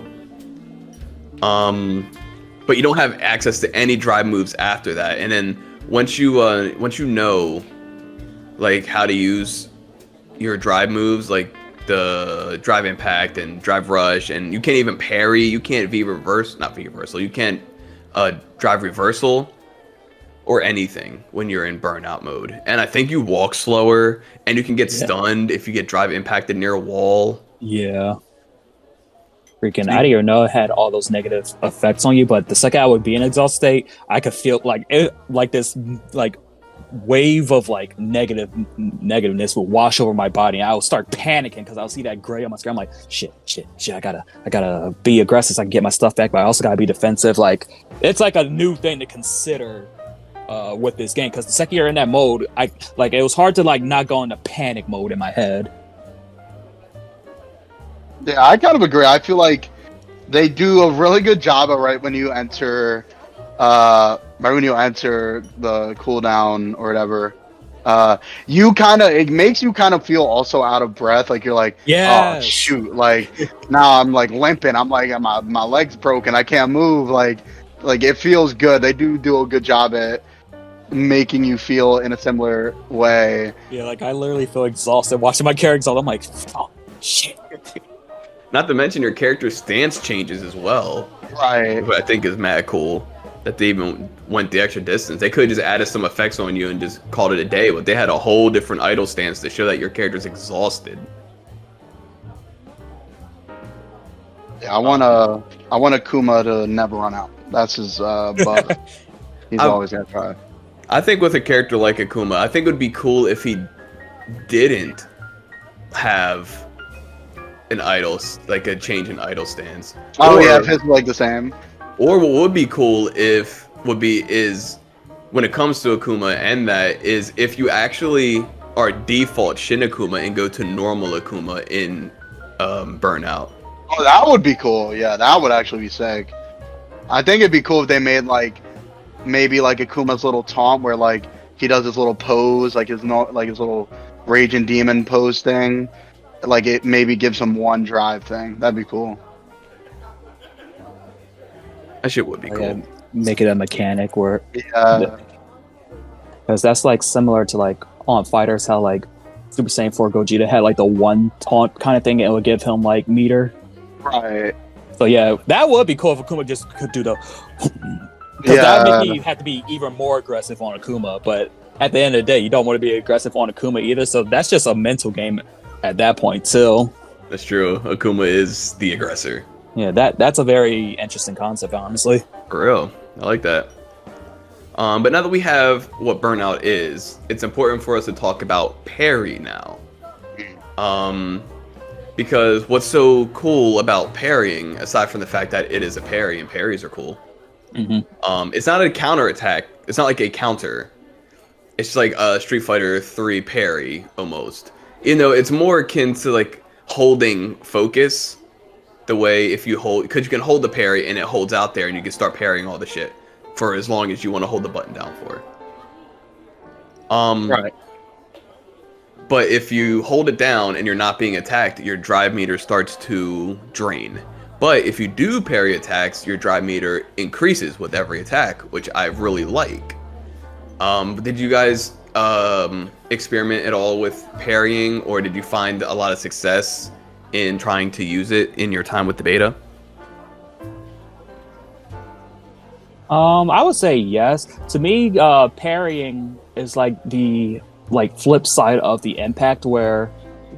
But you don't have access to any drive moves after that. And then once you know like how to use your drive moves, like the drive impact and drive rush, and you can't even parry, you can't not V reversal, you can't drive reversal or anything when you're in burnout mode. And I think you walk slower, and you can get stunned if you get drive impacted near a wall. Yeah. Freaking, I didn't even know it had all those negative effects on you, but the second I would be in exhaust state, I could feel like it, like this like wave of like negativeness would wash over my body, and I would start panicking because I'll see that gray on my screen. I'm like, shit, I gotta be aggressive so I can get my stuff back, but I also gotta be defensive. Like, it's like a new thing to consider with this game, because the second you're in that mode, it was hard to like not go into panic mode in my head. Yeah, I kind of agree. I feel like they do a really good job of right when you enter the cooldown or whatever. It makes you kind of feel also out of breath, like you're like, yes. Oh shoot, like now I'm like limping, I'm like my leg's broken, I can't move, like it feels good. They do a good job at making you feel in a similar way. Yeah, like I literally feel exhausted watching my character exhaust. I'm like, oh shit. Not to mention your character's stance changes as well. Right. Which I think is mad cool that they even went the extra distance. They could have just added some effects on you and just called it a day, but they had a whole different idle stance to show that your character's exhausted. Yeah, I want Akuma to never run out. That's his bug. He's always gonna try. I think with a character like Akuma, I think it would be cool if he didn't have an idle, like a change in idle stance. Oh yeah, if his like the same. Or what would be cool is when it comes to Akuma, and that is if you actually are default Shin Akuma and go to normal Akuma in Burnout. Oh, that would be cool. Yeah, that would actually be sick. I think it'd be cool if they made like maybe like Akuma's little taunt where like he does his little pose, like his little raging demon pose thing. Like it maybe gives him one drive thing. That'd be cool. That shit would be cool. Yeah, make it a mechanic where, Yeah. because that's like similar to like on Fighters how like Super Saiyan 4 Gogeta had like the one taunt kind of thing, and it would give him like meter. Right. So yeah, that would be cool if Akuma just could do the. Because that would make me have to be even more aggressive on Akuma, but at the end of the day, you don't want to be aggressive on Akuma either. So that's just a mental game at that point too. That's true. Akuma is the aggressor. Yeah, that's a very interesting concept, honestly. For real. I like that. But now that we have what burnout is, it's important for us to talk about parry now. Because what's so cool about parrying, aside from the fact that it is a parry and parries are cool, it's not a counter attack. It's not like a counter. It's like a Street Fighter 3 parry almost. You know, it's more akin to like holding focus. The way if you hold, because you can hold the parry and it holds out there and you can start parrying all the shit for as long as you want to hold the button down for. Right. But if you hold it down and you're not being attacked, your drive meter starts to drain. But if you do parry attacks, your drive meter increases with every attack, which I really like. Did you guys experiment at all with parrying, or did you find a lot of success in trying to use it in your time with the beta? I would say yes. To me, parrying is like the flip side of the impact, where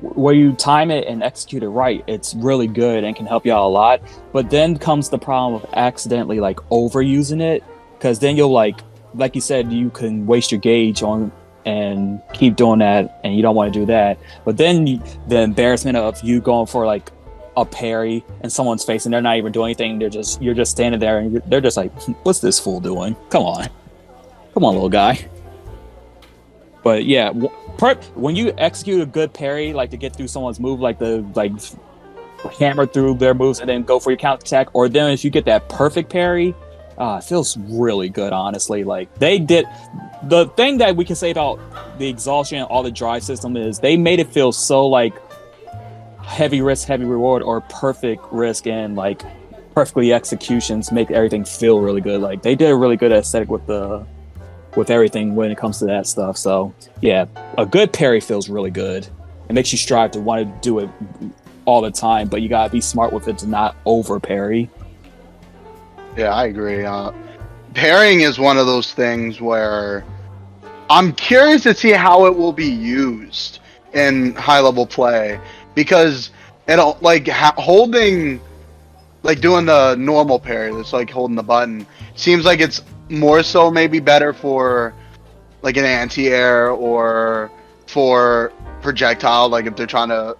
you time it and execute it right, it's really good and can help you out a lot. But then comes the problem of accidentally like overusing it, because then you'll like you said, you can waste your gauge on and keep doing that, and you don't want to do that. But then the embarrassment of you going for like a parry and someone's face and they're not even doing anything, you're just standing there and they're just like, what's this fool doing? Come on little guy. But yeah, when you execute a good parry, like to get through someone's move, like hammer through their moves and then go for your counter attack, or then if you get that perfect parry, it feels really good, honestly. Like they did, the thing that we can say about the exhaustion and all the drive system is they made it feel so like heavy risk, heavy reward, or perfect risk and like perfectly executions make everything feel really good. Like they did a really good aesthetic with everything when it comes to that stuff. So yeah, a good parry feels really good. It makes you strive to want to do it all the time, but you gotta be smart with it to not over parry. Yeah, I agree. Parrying is one of those things where I'm curious to see how it will be used in high level play, because it'll like holding, like doing the normal parry that's like holding the button seems like it's more so maybe better for like an anti-air or for projectile, like if they're trying to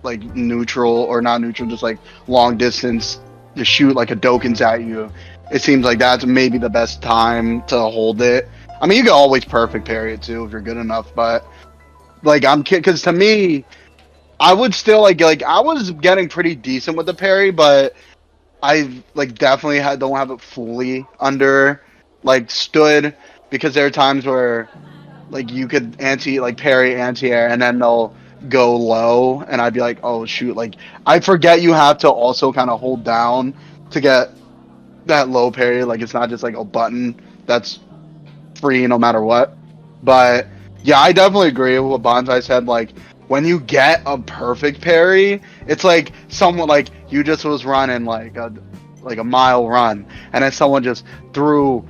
like neutral or not neutral, just like long distance to shoot like a Dokens at you. It seems like that's maybe the best time to hold it. I mean, you can always perfect parry it too if you're good enough, but like because to me, I would still like I was getting pretty decent with the parry, but I like definitely don't have it fully under like stood, because there are times where like you could parry anti-air and then they'll go low and I'd be like, oh shoot, like I forget you have to also kind of hold down to get that low parry. Like it's not just like a button that's free no matter what. But yeah, I definitely agree with what Banzai said. Like when you get a perfect parry, it's like someone like you just was running like a mile run and then someone just threw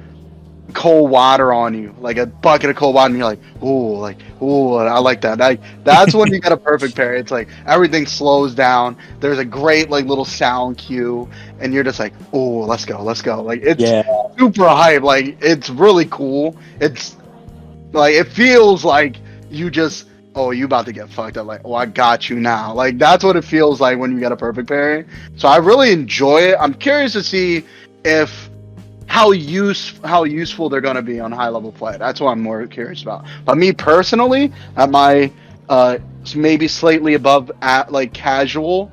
cold water on you, like a bucket of cold water, and you're like, ooh, I like that. That's when you get a perfect parry. It's like everything slows down. There's a great like little sound cue, and you're just like, ooh, let's go. Like it's super hype. Like it's really cool. It's like it feels like you just, oh, you about to get fucked up. Like, oh, I got you now. Like that's what it feels like when you get a perfect parry. So I really enjoy it. I'm curious to see how useful they're going to be on high level play. That's what I'm more curious about. But me personally, at my maybe slightly above at like casual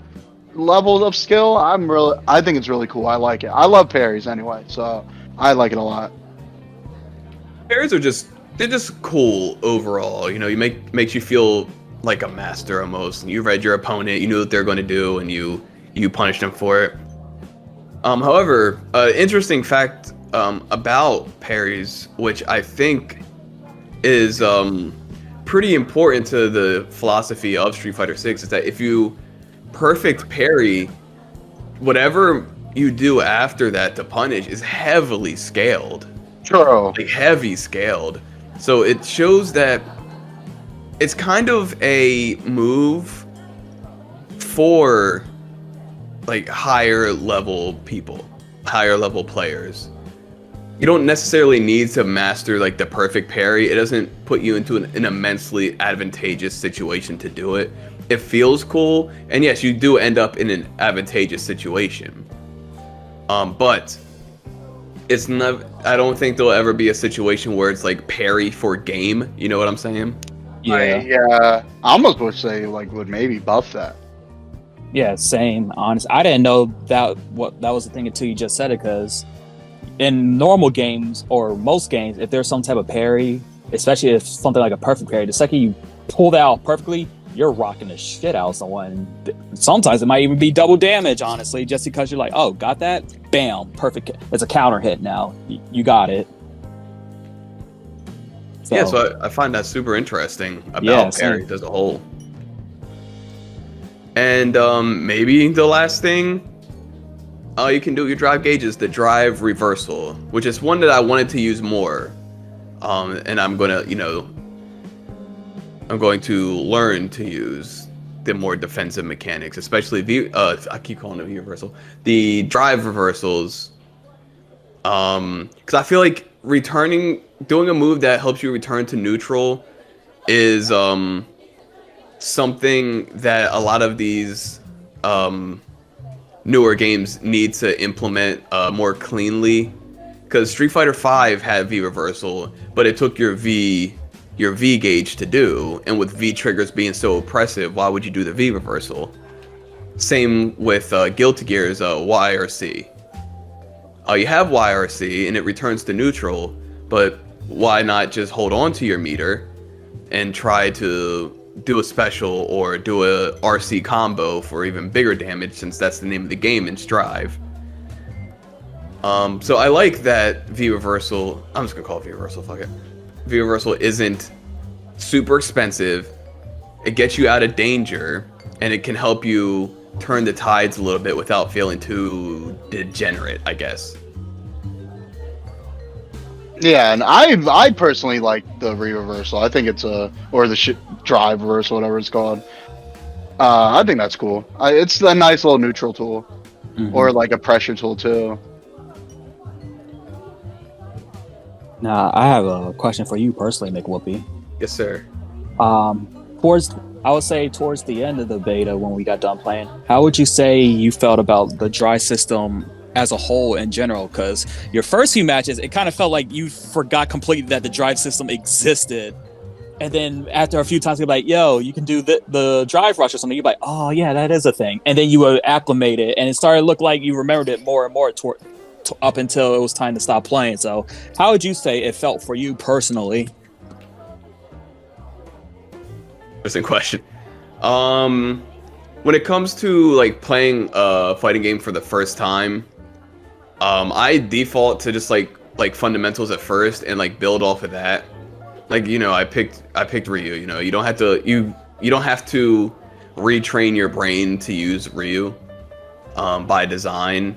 level of skill, I think it's really cool. I like it. I love parries anyway, so I like it a lot. Parries are they're just cool overall. You know, makes you feel like a master almost. You read your opponent, you knew what they're going to do, and you punish them for it. However, interesting fact about parries, which I think is pretty important to the philosophy of Street Fighter 6, is that if you perfect parry, whatever you do after that to punish is heavily scaled. True. Like heavy scaled. So it shows that it's kind of a move for like higher level people, higher level players. You don't necessarily need to master like the perfect parry. It doesn't put you into an immensely advantageous situation to do it. It feels cool, and yes, you do end up in an advantageous situation. But it's not. I don't think there'll ever be a situation where it's like parry for game. You know what I'm saying? Yeah. I almost would say like would maybe buff that. Yeah, same. Honest, I didn't know that was the thing until you just said it. Because in normal games or most games, if there's some type of parry, especially if something like a perfect parry, the second you pull that out perfectly, you're rocking the shit out of someone. Sometimes it might even be double damage, honestly, just because you're like, oh, got that? Bam, perfect. It's a counter hit now. You got it. Yeah, so I find that super interesting about parries as a whole. And maybe the last thing you can do with your drive gauge is the drive reversal, which is one that I wanted to use more. And I'm going to learn to use the more defensive mechanics, especially I keep calling it V reversal, the drive reversals. Because I feel like doing a move that helps you return to neutral is something that a lot of these newer games need to implement more cleanly. Because Street Fighter V had V reversal, but it took your V gauge to do, and with V triggers being so oppressive, why would you do the V reversal? Same with Guilty Gear's YRC. You have YRC and it returns to neutral, but why not just hold on to your meter and try to do a special or do a RC combo for even bigger damage, since that's the name of the game in Strive. So I like that V reversal. I'm just gonna call it V reversal. Fuck it. V reversal isn't super expensive. It gets you out of danger, and it can help you turn the tides a little bit without feeling too degenerate, I guess. Yeah, and I personally like the reversal. I think it's drive reversal, whatever it's called. I think that's cool. It's a nice little neutral tool, or like a pressure tool too. Now, I have a question for you personally, McWhoopie. Yes, sir. I would say towards the end of the beta, when we got done playing, how would you say you felt about the drive system as a whole in general? Because your first few matches, it kind of felt like you forgot completely that the drive system existed. And then after a few times, you're like, yo, you can do the drive rush or something. You're like, oh, yeah, that is a thing. And then you would acclimate it, and it started to look like you remembered it more and more up until it was time to stop playing. So how would you say it felt for you personally? Interesting question. When it comes to like playing a fighting game for the first time, I default to just like fundamentals at first and like build off of that. Like, you know, I picked Ryu. You know, you don't have to retrain your brain to use Ryu by design.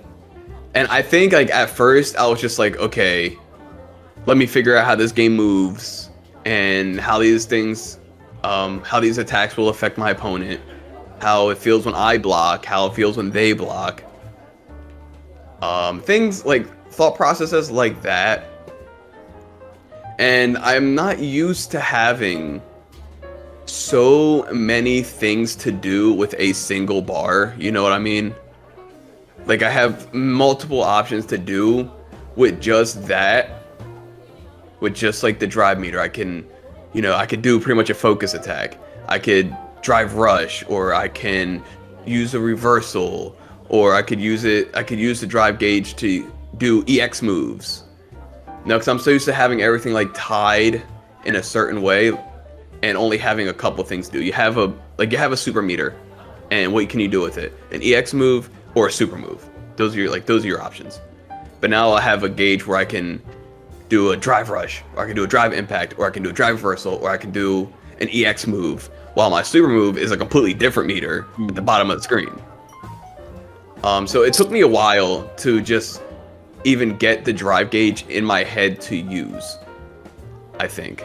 And I think like at first I was just like, okay, let me figure out how this game moves and how these things, how these attacks will affect my opponent, how it feels when I block, how it feels when they block. Things like thought processes like that. And I'm not used to having so many things to do with a single bar. You know what I mean? Like, I have multiple options to do with just that. With just like the drive meter, I could do pretty much a focus attack. I could drive rush, or I can use a reversal, or I could use the drive gauge to do EX moves. No, because I'm so used to having everything like tied in a certain way, and only having a couple things to do. You have a super meter, and what can you do with it? An EX move or a super move. Those are your options. But now I have a gauge where I can do a drive rush, or I can do a drive impact, or I can do a drive reversal, or I can do an EX move, while my super move is a completely different meter at the bottom of the screen. So it took me a while to just even get the drive gauge in my head to use, I think.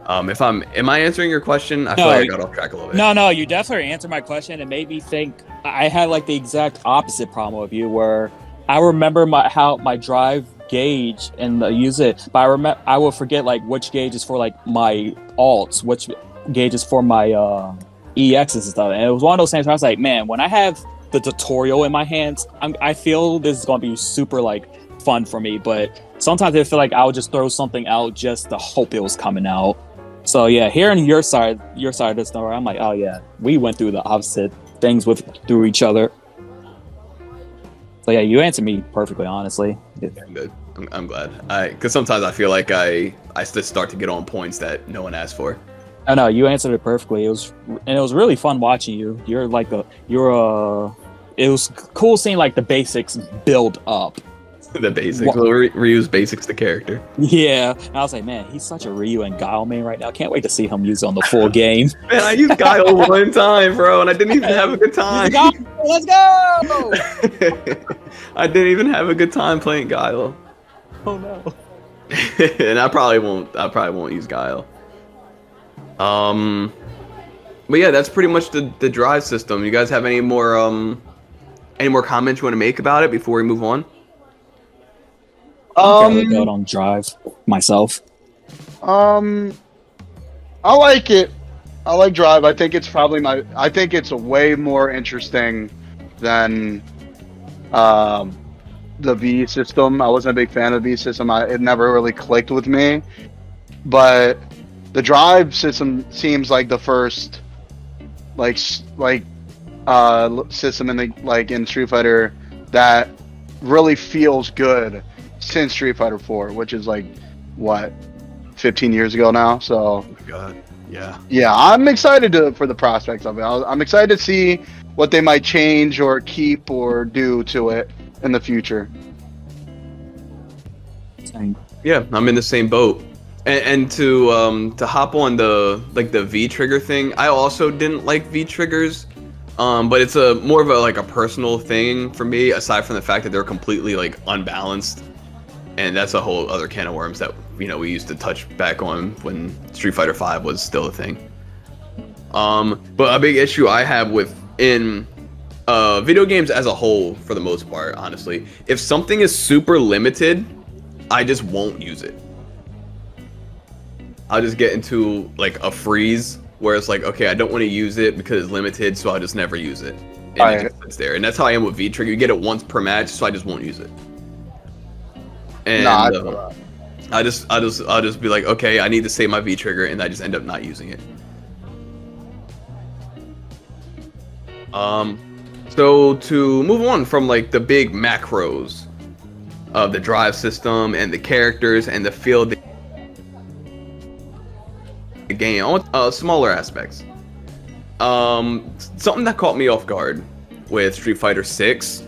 Am I answering your question? I feel like I got off track a little bit. No, you definitely answered my question. It made me think. I had like the exact opposite problem with you, where I remember how my drive gauge and use it, but I will forget like which gauge is for like my alts, which gauge is for my EXs and stuff. And it was one of those things where I was like, man, when I have the tutorial in my hands, I feel this is gonna be super like fun for me. But sometimes I feel like I would just throw something out just to hope it was coming out. So yeah, hearing your side of the story, I'm like, oh yeah, we went through the opposite things through each other. So yeah, you answered me perfectly, honestly. Good. I'm glad. Because sometimes I feel like I just start to get on points that no one asked for. I know you answered it perfectly. It was really fun watching you. It was cool seeing like the basics build up. The basics. We'll reuse basics to character. Yeah, and I was like, man, he's such a Ryu and Guile main right now. Can't wait to see him use it on the full game. Man, I used Guile one time, bro, and I didn't even have a good time. Let's go! I didn't even have a good time playing Guile. Oh no. And I probably won't use Guile. But yeah, that's pretty much the drive system. You guys have any more comments you want to make about it before we move on? I'm good on drive myself. I like it. I like drive. I think it's way more interesting than the V system. I wasn't a big fan of the V system. It never really clicked with me. But the drive system seems like the first system in Street Fighter that really feels good since Street Fighter 4, which is like what, 15 years ago now. So oh my god, yeah, I'm excited for the prospects of it. I'm excited to see what they might change or keep or do to it in the future. Yeah, I'm in the same boat. And to hop on the V trigger thing, I also didn't like V triggers, but it's more of a personal thing for me. Aside from the fact that they're completely like unbalanced, and that's a whole other can of worms that we used to touch back on when Street Fighter V was still a thing. But a big issue I have in video games as a whole, for the most part, honestly, if something is super limited, I just won't use it. I'll just get into like a freeze where it's like, okay, I don't want to use it because it's limited, so I'll just never use it. And it just sits there. And that's how I am with V trigger. You get it once per match, so I just won't use it. And I'll just be like, okay, I need to save my V trigger, and I just end up not using it. So to move on from like the big macros of the drive system and the characters and the feel of the game, I want smaller aspects. Something that caught me off guard with Street Fighter 6, in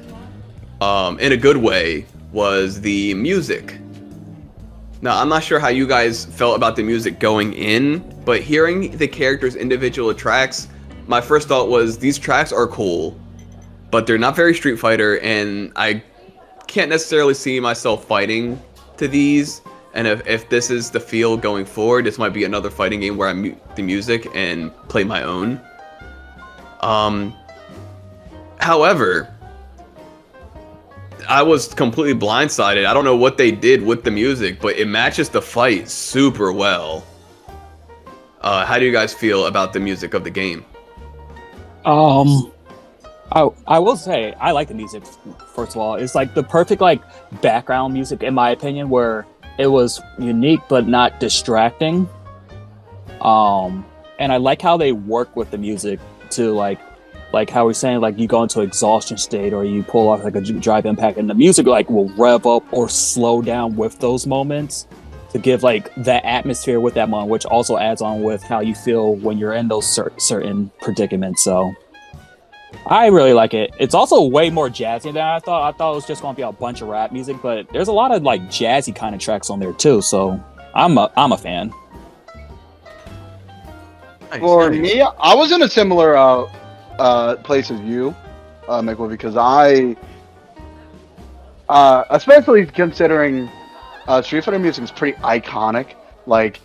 a good way, was the music. Now, I'm not sure how you guys felt about the music going in, but hearing the characters' individual tracks, my first thought was, these tracks are cool, but they're not very Street Fighter, and I can't necessarily see myself fighting to these. And if this is the feel going forward, this might be another fighting game where I mute the music and play my own. However, I was completely blindsided. I don't know what they did with the music, but it matches the fight super well. How do you guys feel about the music of the game? I will say I like the music. First of all, it's like the perfect like background music in my opinion, where it was unique but not distracting. And I like how they work with the music to like like how we're saying, like you go into exhaustion state or you pull off like a drive impact, and the music like will rev up or slow down with those moments to give like that atmosphere with that moment, which also adds on with how you feel when you're in those certain predicaments. So I really like it. It's also way more jazzy than I thought. I thought it was just going to be a bunch of rap music, but there's a lot of like jazzy kind of tracks on there too. So I'm a fan. For me, I was in a similar place as you, Michael, because especially considering Street Fighter music is pretty iconic. Like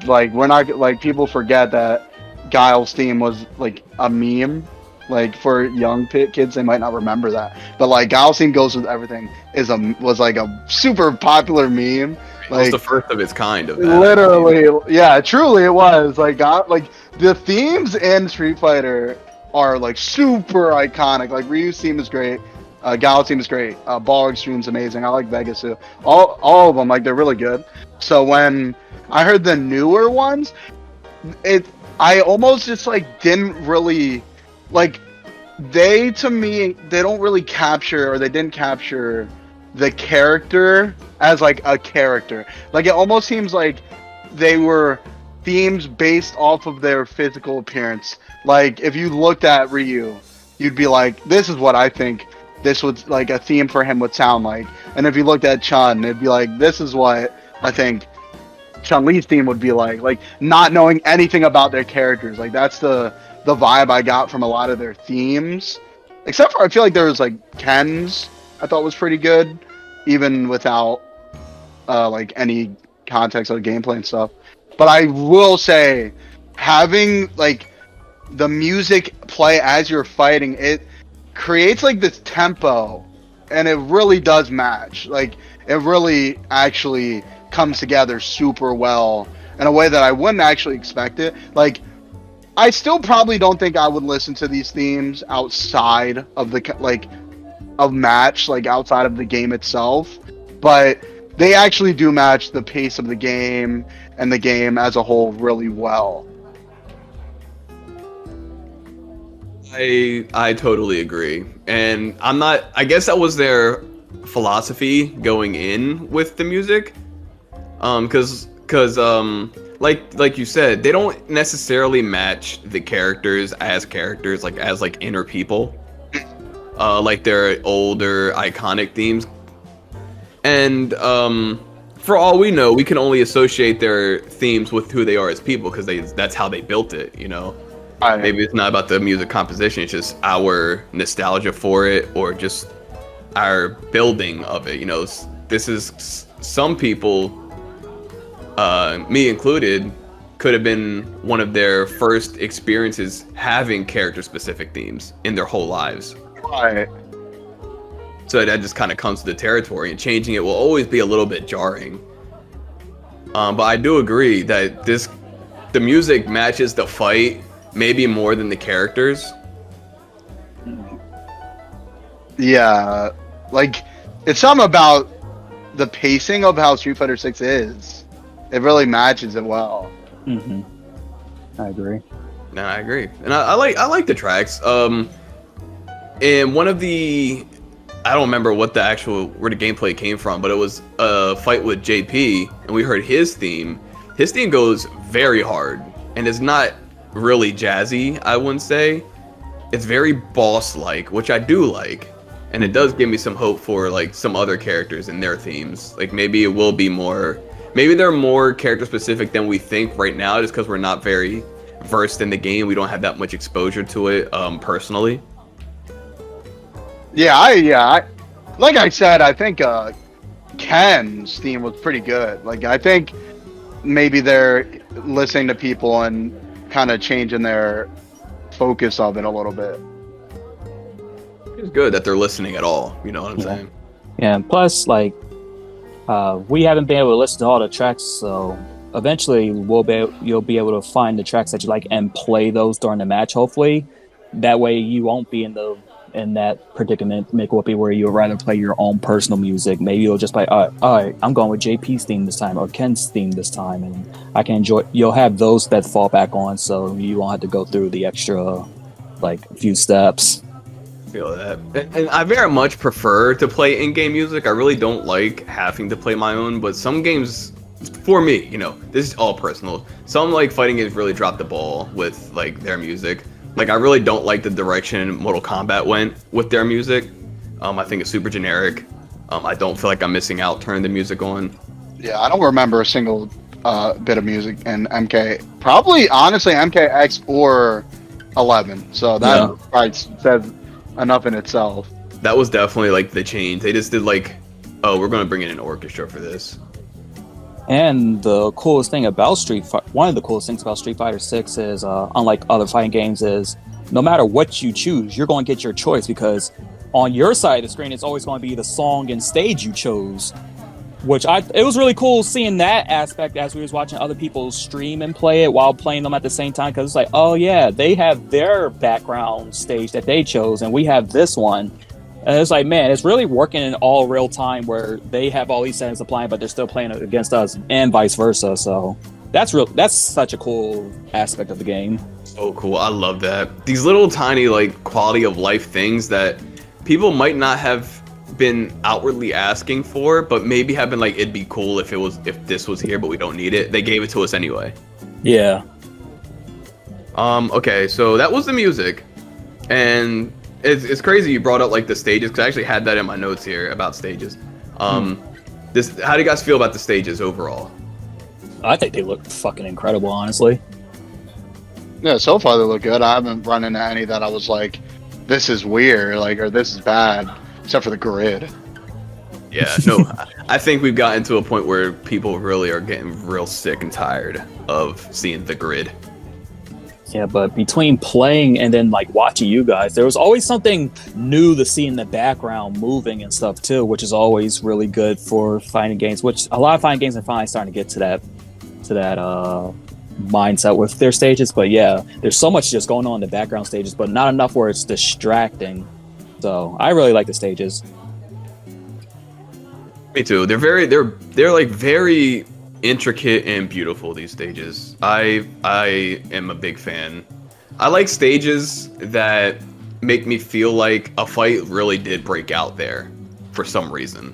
we're not like people forget that Guile's theme was like a meme. Like for young kids, they might not remember that, but like Guile's theme goes with everything was like a super popular meme. It was the first of its kind of that. Literally, yeah, truly it was. Like the themes in Street Fighter are like super iconic. Like Ryu's theme is great. Guile's theme is great. Ball Extreme's amazing. I like Vegas too. All of them, like they're really good. So when I heard the newer ones, I almost just like didn't really like to me they don't really capture, or they didn't capture the character as like a character. Like it almost seems like they were themes based off of their physical appearance. Like if you looked at Ryu, you'd be like, this is what I think this would like a theme for him would sound like. And if you looked at Chun, it'd be like, this is what I think Chun-Li's theme would be like not knowing anything about their characters. Like that's the vibe I got from a lot of their themes. Except for I feel like there was like Ken's I thought was pretty good, even without like any context of gameplay and stuff. But I will say, having like the music play as you're fighting, it creates like this tempo, and it really does match. Like it really actually comes together super well in a way that I wouldn't actually expect it. Like I still probably don't think I would listen to these themes outside of the match, like outside of the game itself, but they actually do match the pace of the game and the game as a whole really well. I totally agree, and I guess that was their philosophy going in with the music, because like you said, they don't necessarily match the characters like as like inner people, like their older iconic themes, and for all we know, we can only associate their themes with who they are as people because that's how they built it, you know. Maybe it's not about the music composition, it's just our nostalgia for it, or just our building of it, you know. This is some people, me included, could have been one of their first experiences having character-specific themes in their whole lives. Right. So that just kind of comes to the territory, and changing it will always be a little bit jarring. But I do agree that the music matches the fight maybe more than the characters. Yeah, like it's something about the pacing of how Street Fighter 6 is. It really matches it well. Mm-hmm. I agree. No, I agree, and I like the tracks. And one of the, I don't remember where the gameplay came from, but it was a fight with JP, and we heard his theme. His theme goes very hard, and it's not really jazzy, I wouldn't say. It's very boss-like, which I do like, and it does give me some hope for like some other characters and their themes. Like maybe it will be maybe they're more character-specific than we think right now, just because we're not very versed in the game. We don't have that much exposure to it personally. Yeah, like I said, I think Ken's theme was pretty good. Like I think maybe they're listening to people and kind of changing their focus of it a little bit. It's good that they're listening at all, you know what I'm saying? Yeah, and plus, like, we haven't been able to listen to all the tracks, so eventually you'll be able to find the tracks that you like and play those during the match, hopefully. That way you won't be in that predicament, make Whoopi, where you'd rather play your own personal music. Maybe you'll just play, all right, I'm going with JP's theme this time, or Ken's theme this time, and I can enjoy. You'll have those that fall back on, so you won't have to go through the extra like a few steps. Feel that. And I very much prefer to play in-game music. I really don't like having to play my own, but some games, for me, this is all personal. Some like fighting games really drop the ball with like their music. Like I really don't like the direction Mortal Kombat went with their music. I think it's super generic. I don't feel like I'm missing out turning the music on. Yeah, I don't remember a single bit of music in MK. Probably, honestly, MKX or 11. So that probably says enough in itself. That was definitely like the change. They just did like, oh, we're going to bring in an orchestra for this. And the coolest thing about one of the coolest things about Street Fighter 6 is, unlike other fighting games, is no matter what you choose, you're going to get your choice, because on your side of the screen, it's always going to be the song and stage you chose. It was really cool seeing that aspect as we was watching other people stream and play it while playing them at the same time, because it's like, oh yeah, they have their background stage that they chose, and we have this one. And it's like, man, it's really working in all real time where they have all these settings applying, but they're still playing against us, and vice versa. So that's such a cool aspect of the game. Oh, cool. I love that. These little tiny like quality of life things that people might not have been outwardly asking for, but maybe have been like, it'd be cool if this was here, but we don't need it. They gave it to us anyway. Yeah. Okay, so that was the music, and it's crazy you brought up like the stages, because I actually had that in my notes here about stages. How do you guys feel about the stages overall? I think they look fucking incredible, honestly. Yeah, so far they look good. I haven't run into any that I was like, this is weird, like, or this is bad, except for the grid. Yeah, no, I think we've gotten to a point where people really are getting real sick and tired of seeing the grid. Yeah, but between playing and then like watching you guys, there was always something new to see in the background moving and stuff too, which is always really good for fighting games, which a lot of fighting games are finally starting to get to that mindset with their stages. But yeah, there's so much just going on in the background stages, but not enough where it's distracting. So I really like the stages. Me too. They're like very intricate and beautiful, these stages. I am a big fan. I like stages that make me feel like a fight really did break out there for some reason.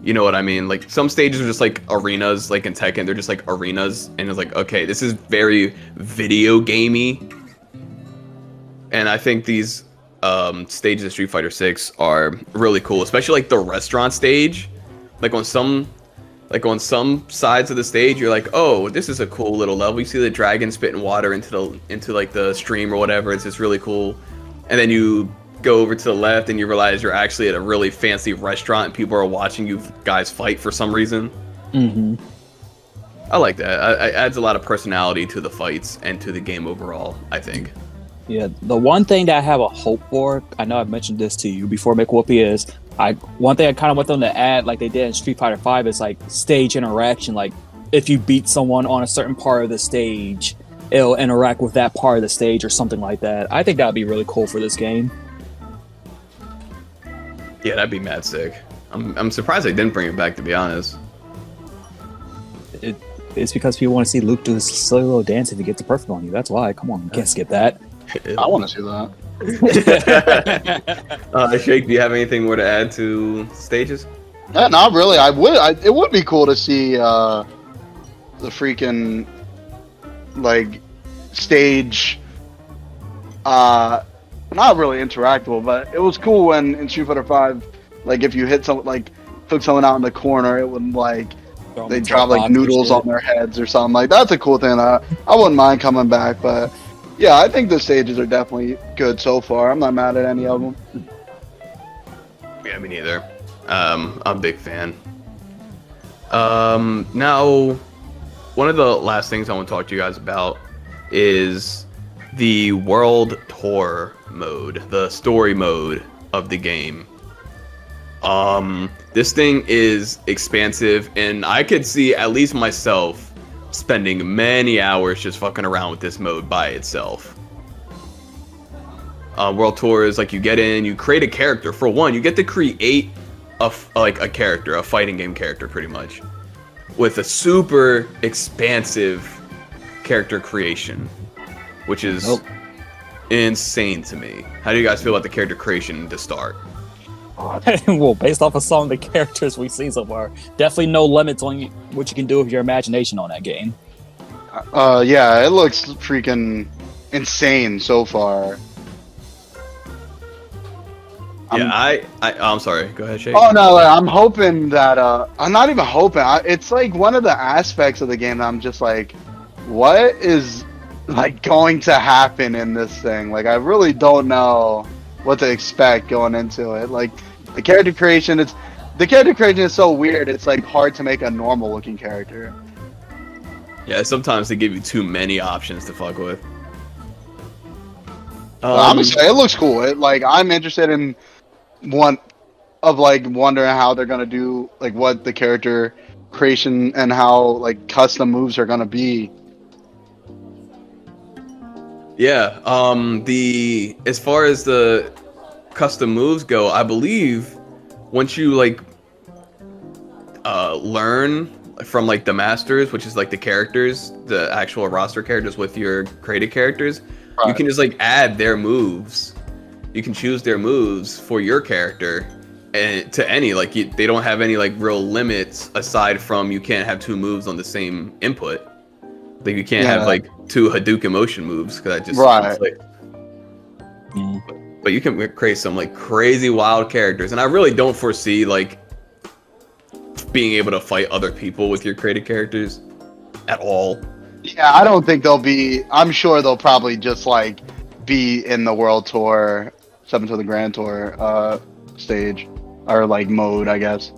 You know what I mean? Like some stages are just like arenas, like in Tekken, they're just like arenas, and it's like, okay, this is very video gamey. And I think these stages of Street Fighter 6 are really cool, especially like the restaurant stage. Like on some sides of the stage, you're like, oh, this is a cool little level. You see the dragon spitting water into like the stream or whatever. It's just really cool. And then you go over to the left and you realize you're actually at a really fancy restaurant and people are watching you guys fight for some reason. Mm-hmm. I like that. It adds a lot of personality to the fights and to the game overall, I think. Yeah, the one thing that I have a hope for, I know I've mentioned this to you before, McWhoopie, is one thing I kind of want them to add, like they did in Street Fighter 5, is like stage interaction. Like if you beat someone on a certain part of the stage, it'll interact with that part of the stage or something like that. I think that would be really cool for this game. Yeah, that'd be mad sick. I'm surprised they didn't bring it back, to be honest. It's because people want to see Luke do this silly little dance if he gets a perfect on you. That's why. Come on, you can't skip that. I want to see that. Shake, do you have anything more to add to stages? Yeah, not really. It would be cool to see the freaking like stage. Not really interactable, but it was cool when in Street Fighter 5, like if you hit someone, like took someone out in the corner, it would like they drop like noodles on their heads or something. Like that's a cool thing. I wouldn't mind coming back, but yeah, I think the stages are definitely good so far. I'm not mad at any of them. Yeah, me neither. I'm a big fan. Now, one of the last things I want to talk to you guys about is the World Tour mode, the story mode of the game. This thing is expansive, and I could see at least myself spending many hours just fucking around with this mode by itself. World Tour is like you get in, you create a character. For one, you get to create a character, a fighting game character, pretty much, with a super expansive character creation, which is insane to me. How do you guys feel about the character creation to start? Well, based off of some of the characters we've seen so far, definitely no limits on what you can do with your imagination on that game. Yeah, it looks freaking insane so far. Yeah, I'm sorry. Go ahead, Shay. Oh no, like, I'm hoping that I'm not even hoping. It's like one of the aspects of the game that I'm just like, what is like going to happen in this thing? Like, I really don't know what to expect going into it. Like, the character creation is so weird. It's like hard to make a normal looking character. Yeah, sometimes they give you too many options to fuck with. I'm just saying, it looks cool. I'm interested in wondering how they're gonna do, like, what the character creation and how like custom moves are gonna be. Yeah, as far as the custom moves go, I believe once you like learn from like the masters, which is like the characters, the actual roster characters with your created characters, you can just like add their moves. You can choose their moves for your character and to any they don't have any like real limits aside from you can't have two moves on the same input. Like you can't have like two Hadouken motion moves because that just But you can create some like crazy wild characters, and I really don't foresee like being able to fight other people with your created characters at all. Yeah, I don't think they'll be. I'm sure they'll probably just like be in the World Tour, 7 to the Grand Tour stage or like mode, I guess.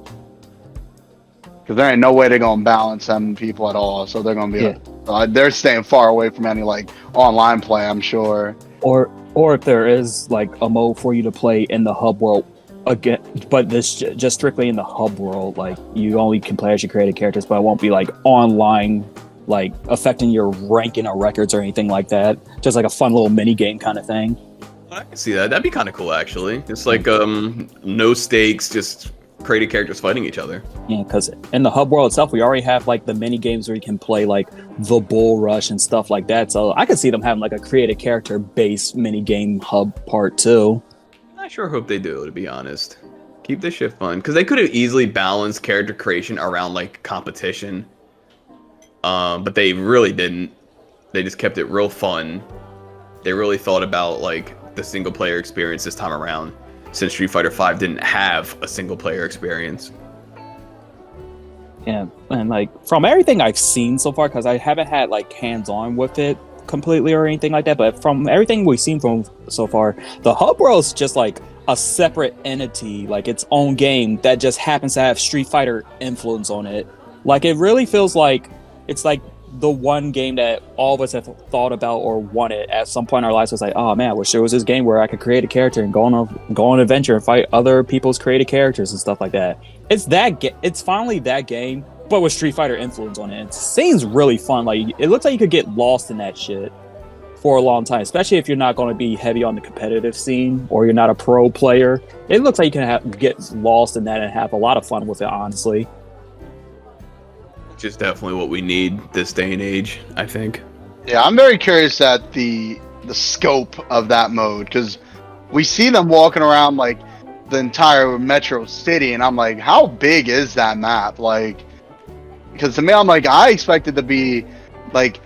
Because there ain't no way they're gonna balance them people at all, so they're gonna be. They're staying far away from any like online play, I'm sure. Or if there is like a mode for you to play in the hub world again, but this just strictly in the hub world, like you only can play as your created characters, but it won't be like online, like affecting your ranking or records or anything like that. Just like a fun little mini game kind of thing. I can see that. That'd be kind of cool, actually. It's like no stakes, just created characters fighting each other. Yeah, because in the hub world itself, we already have like the mini games where you can play like the bull rush and stuff like that. So I could see them having like a created character based mini game hub part too. I sure hope they do, to be honest. Keep this shit fun, because they could have easily balanced character creation around like competition, but they really didn't. They just kept it real fun. They really thought about like the single player experience this time around, since Street Fighter V didn't have a single player experience. Yeah, and like from everything I've seen so far, because I haven't had like hands-on with it completely or anything like that, but from everything we've seen from so far, the hub world's just like a separate entity, like its own game that just happens to have Street Fighter influence on it. Like it really feels like it's like the one game that all of us have thought about or wanted at some point in our lives. Was like, oh man, I wish there was this game where I could create a character and go on an adventure and fight other people's created characters and stuff like that. It's finally that game, but with Street Fighter influence on it. It seems really fun. Like it looks like you could get lost in that shit for a long time, especially if you're not going to be heavy on the competitive scene or you're not a pro player. It looks like you can get lost in that and have a lot of fun with it, honestly. Which is definitely what we need this day and age, I think. Yeah, I'm very curious at the scope of that mode, because we see them walking around like the entire metro city, and I'm like, how big is that map? Like, because to me, I'm like, I expect it to be like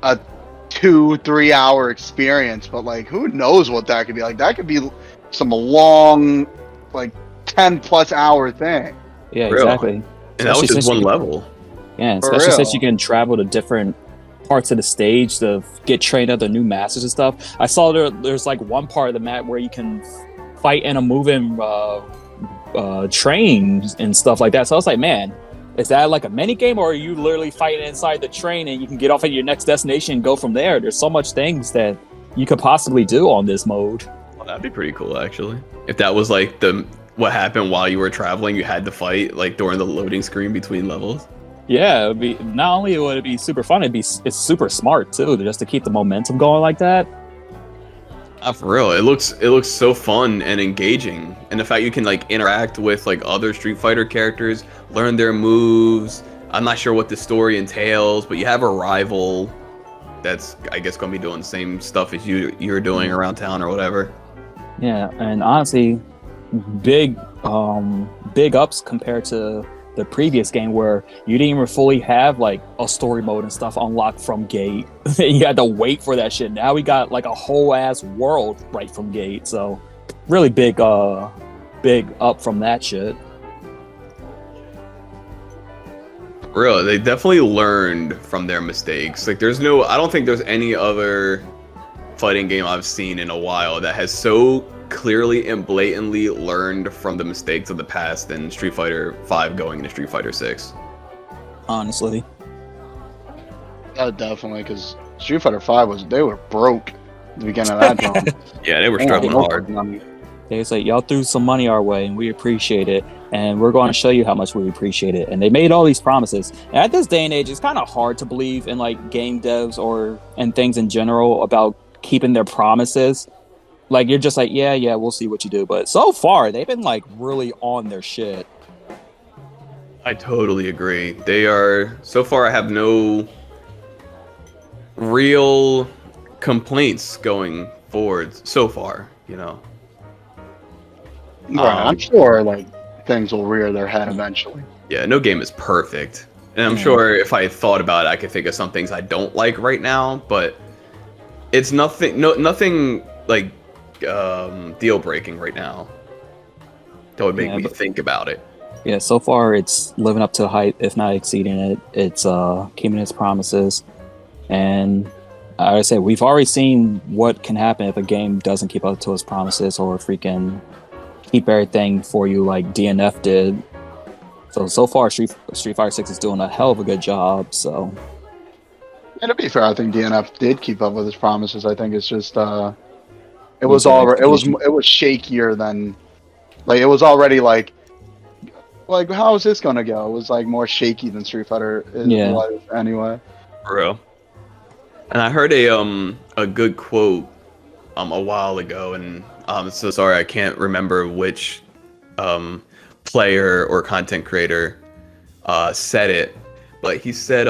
a 2-3 hour experience, but like, who knows what that could be? Like, that could be some long, like 10+ hour thing. Yeah, Real. exactly. And that was just one level. Yeah, For especially real. since you can travel to different parts of the stage to get trained up the new masters and stuff. I saw there's like one part of the map where you can fight in a moving train and stuff like that. So I was like, man, is that like a mini game, or are you literally fighting inside the train and you can get off at your next destination and go from there? There's so much things that you could possibly do on this mode. Well, that'd be pretty cool, actually. If that was like what happened while you were traveling, you had to fight like during the loading screen between levels. Yeah, it would be, not only would it be super fun, it's super smart too, just to keep the momentum going like that. For real, it looks so fun and engaging, and the fact you can like interact with like other Street Fighter characters, learn their moves. I'm not sure what the story entails, but you have a rival. that's I guess gonna be doing the same stuff as you're doing around town or whatever. Yeah, and honestly, big big ups compared to the previous game where you didn't even fully have like a story mode and stuff unlocked from gate. You had to wait for that shit. Now we got like a whole ass world right from gate. So really big up from that shit. Really, they definitely learned from their mistakes. Like I don't think there's any other fighting game I've seen in a while that has so clearly and blatantly learned from the mistakes of the past than Street Fighter V going into Street Fighter 6. Honestly. Definitely, because Street Fighter 5 they were broke at the beginning of that game. Yeah, they were struggling hard. They was like, y'all threw some money our way and we appreciate it, and we're going to show you how much we appreciate it. And they made all these promises. And at this day and age, it's kind of hard to believe in like game devs and things in general about keeping their promises. Like, you're just like, yeah, we'll see what you do. But so far, they've been like really on their shit. I totally agree. They are, so far I have no real complaints going forward so far, you know. Right, I'm sure like things will rear their head eventually. Yeah, no game is perfect. And I'm sure if I thought about it, I could think of some things I don't like right now, but it's nothing like deal breaking right now that would make me think about it. Yeah, so far it's living up to the hype, if not exceeding it. It's keeping its promises. And like I said, we've already seen what can happen if a game doesn't keep up to its promises or freaking keep everything for you like DNF did. So far Street Fighter 6 is doing a hell of a good job. So, and to be fair, I think DNF did keep up with his promises. I think it's just it was shakier than like it was already like how is this gonna go? It was like more shaky than Street Fighter was anyway. Bro. And I heard a good quote a while ago, and I'm so sorry I can't remember which player or content creator said it, but he said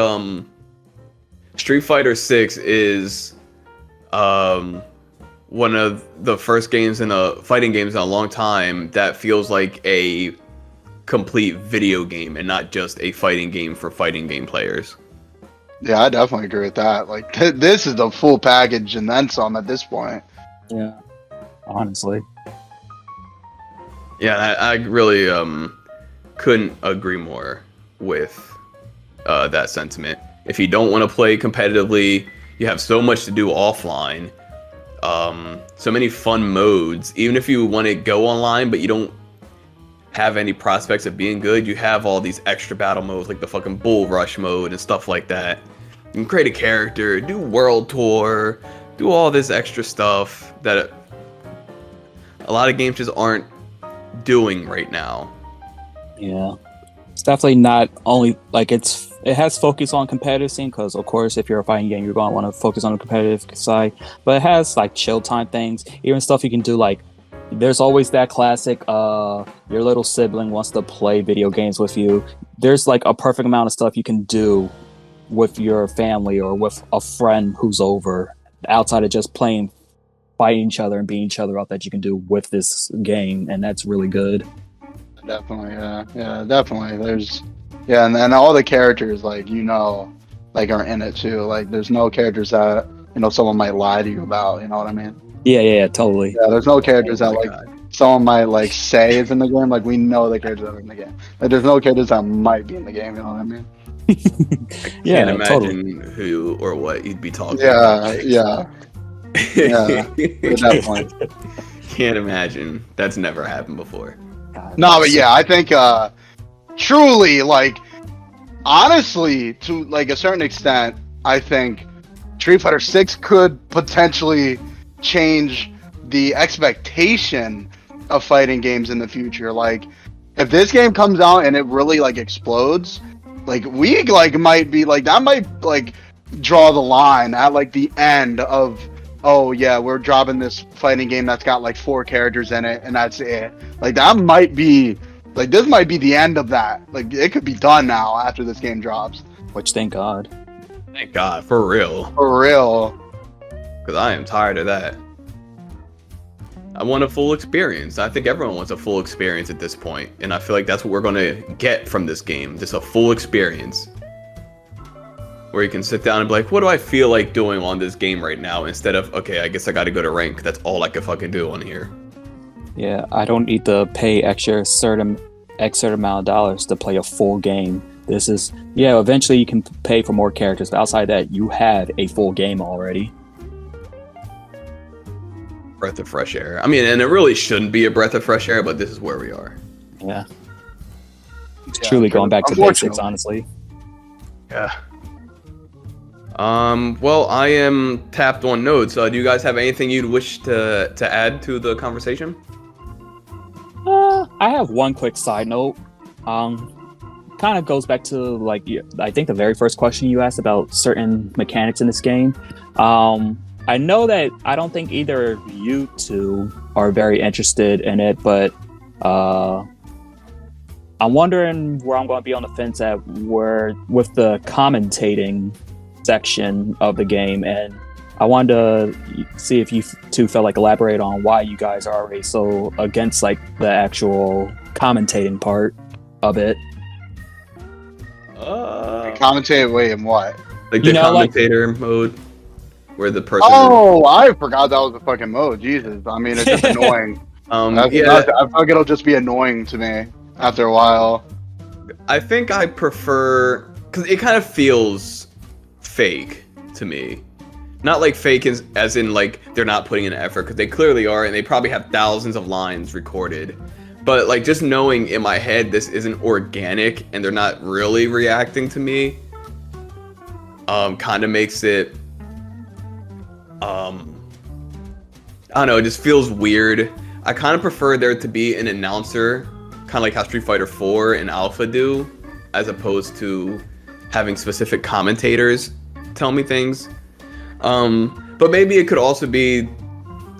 Street Fighter 6 is one of the first games in fighting games in a long time that feels like a complete video game and not just a fighting game for fighting game players. Yeah, I definitely agree with that. Like this is the full package and then some at this point. Yeah, honestly. Yeah, I really couldn't agree more with that sentiment. If you don't want to play competitively, you have so much to do offline. So many fun modes. Even if you want to go online, but you don't have any prospects of being good, you have all these extra battle modes like the fucking Bull Rush mode and stuff like that. You can create a character, do World Tour, do all this extra stuff that a lot of games just aren't doing right now. Yeah, it's definitely not only like it has focus on competitive scene, because of course if you're a fighting game you're going to want to focus on the competitive side, but it has like chill time things, even stuff you can do like there's always that classic your little sibling wants to play video games with you. There's like a perfect amount of stuff you can do with your family or with a friend who's over outside of just playing fighting each other and beating each other up that you can do with this game, and that's really good. Definitely, yeah, definitely. And then all the characters like are in it too. Like there's no characters that someone might lie to you about. You know what I mean? Yeah, totally. Yeah, there's no characters someone might like say is in the game. Like we know the characters that are in the game. Like there's no characters that might be in the game. You know what I mean? I can't imagine who or what you'd be talking about. Yeah, definitely. Can't imagine. That's never happened before. No, but yeah, I think truly, like, honestly, to like a certain extent, I think Street Fighter 6 could potentially change the expectation of fighting games in the future. Like, if this game comes out and it really like explodes, like we like might be like that might like draw the line at like the end of, oh yeah, we're dropping this fighting game that's got like 4 characters in it and that's it. Like that might be like this might be the end of that. Like it could be done now after this game drops. Which thank God. Thank God, for real. For real. Because I am tired of that. I want a full experience. I think everyone wants a full experience at this point, and I feel like that's what we're going to get from this game. Just a full experience. Where you can sit down and be like, what do I feel like doing on this game right now? Instead of, okay, I guess I gotta go to rank. That's all I can fucking do on here. Yeah, I don't need to pay certain amount of dollars to play a full game. This is, yeah, eventually you can pay for more characters, but outside that, you have a full game already. Breath of fresh air. I mean, and it really shouldn't be a breath of fresh air, but this is where we are. Yeah. It's Yeah, truly going back to basics, unfortunately. honestly. Yeah. Well, I am tapped on notes. Do you guys have anything you'd wish to add to the conversation? I have one quick side note. Kind of goes back to I think the very first question you asked about certain mechanics in this game. I know that I don't think either of you two are very interested in it, but I'm wondering where I'm going to be on the fence at with the commentating section of the game, and I wanted to see if you two felt like elaborate on why you guys are already so against like the actual commentating part of it. Commentate, wait, and what? Like You the know, like- commentator mode, where the person. Oh, I forgot that was a fucking mode. Jesus, I mean, it's just annoying. I feel like it'll just be annoying to me after a while. I think I prefer because it kind of feels fake to me. Not like fake as in like they're not putting in effort, because they clearly are, and they probably have thousands of lines recorded. But like just knowing in my head this isn't organic and they're not really reacting to me, kind of makes it, I don't know, it just feels weird. I kind of prefer there to be an announcer, kind of like how Street Fighter 4 and Alpha do, as opposed to having specific commentators tell me things. But maybe it could also be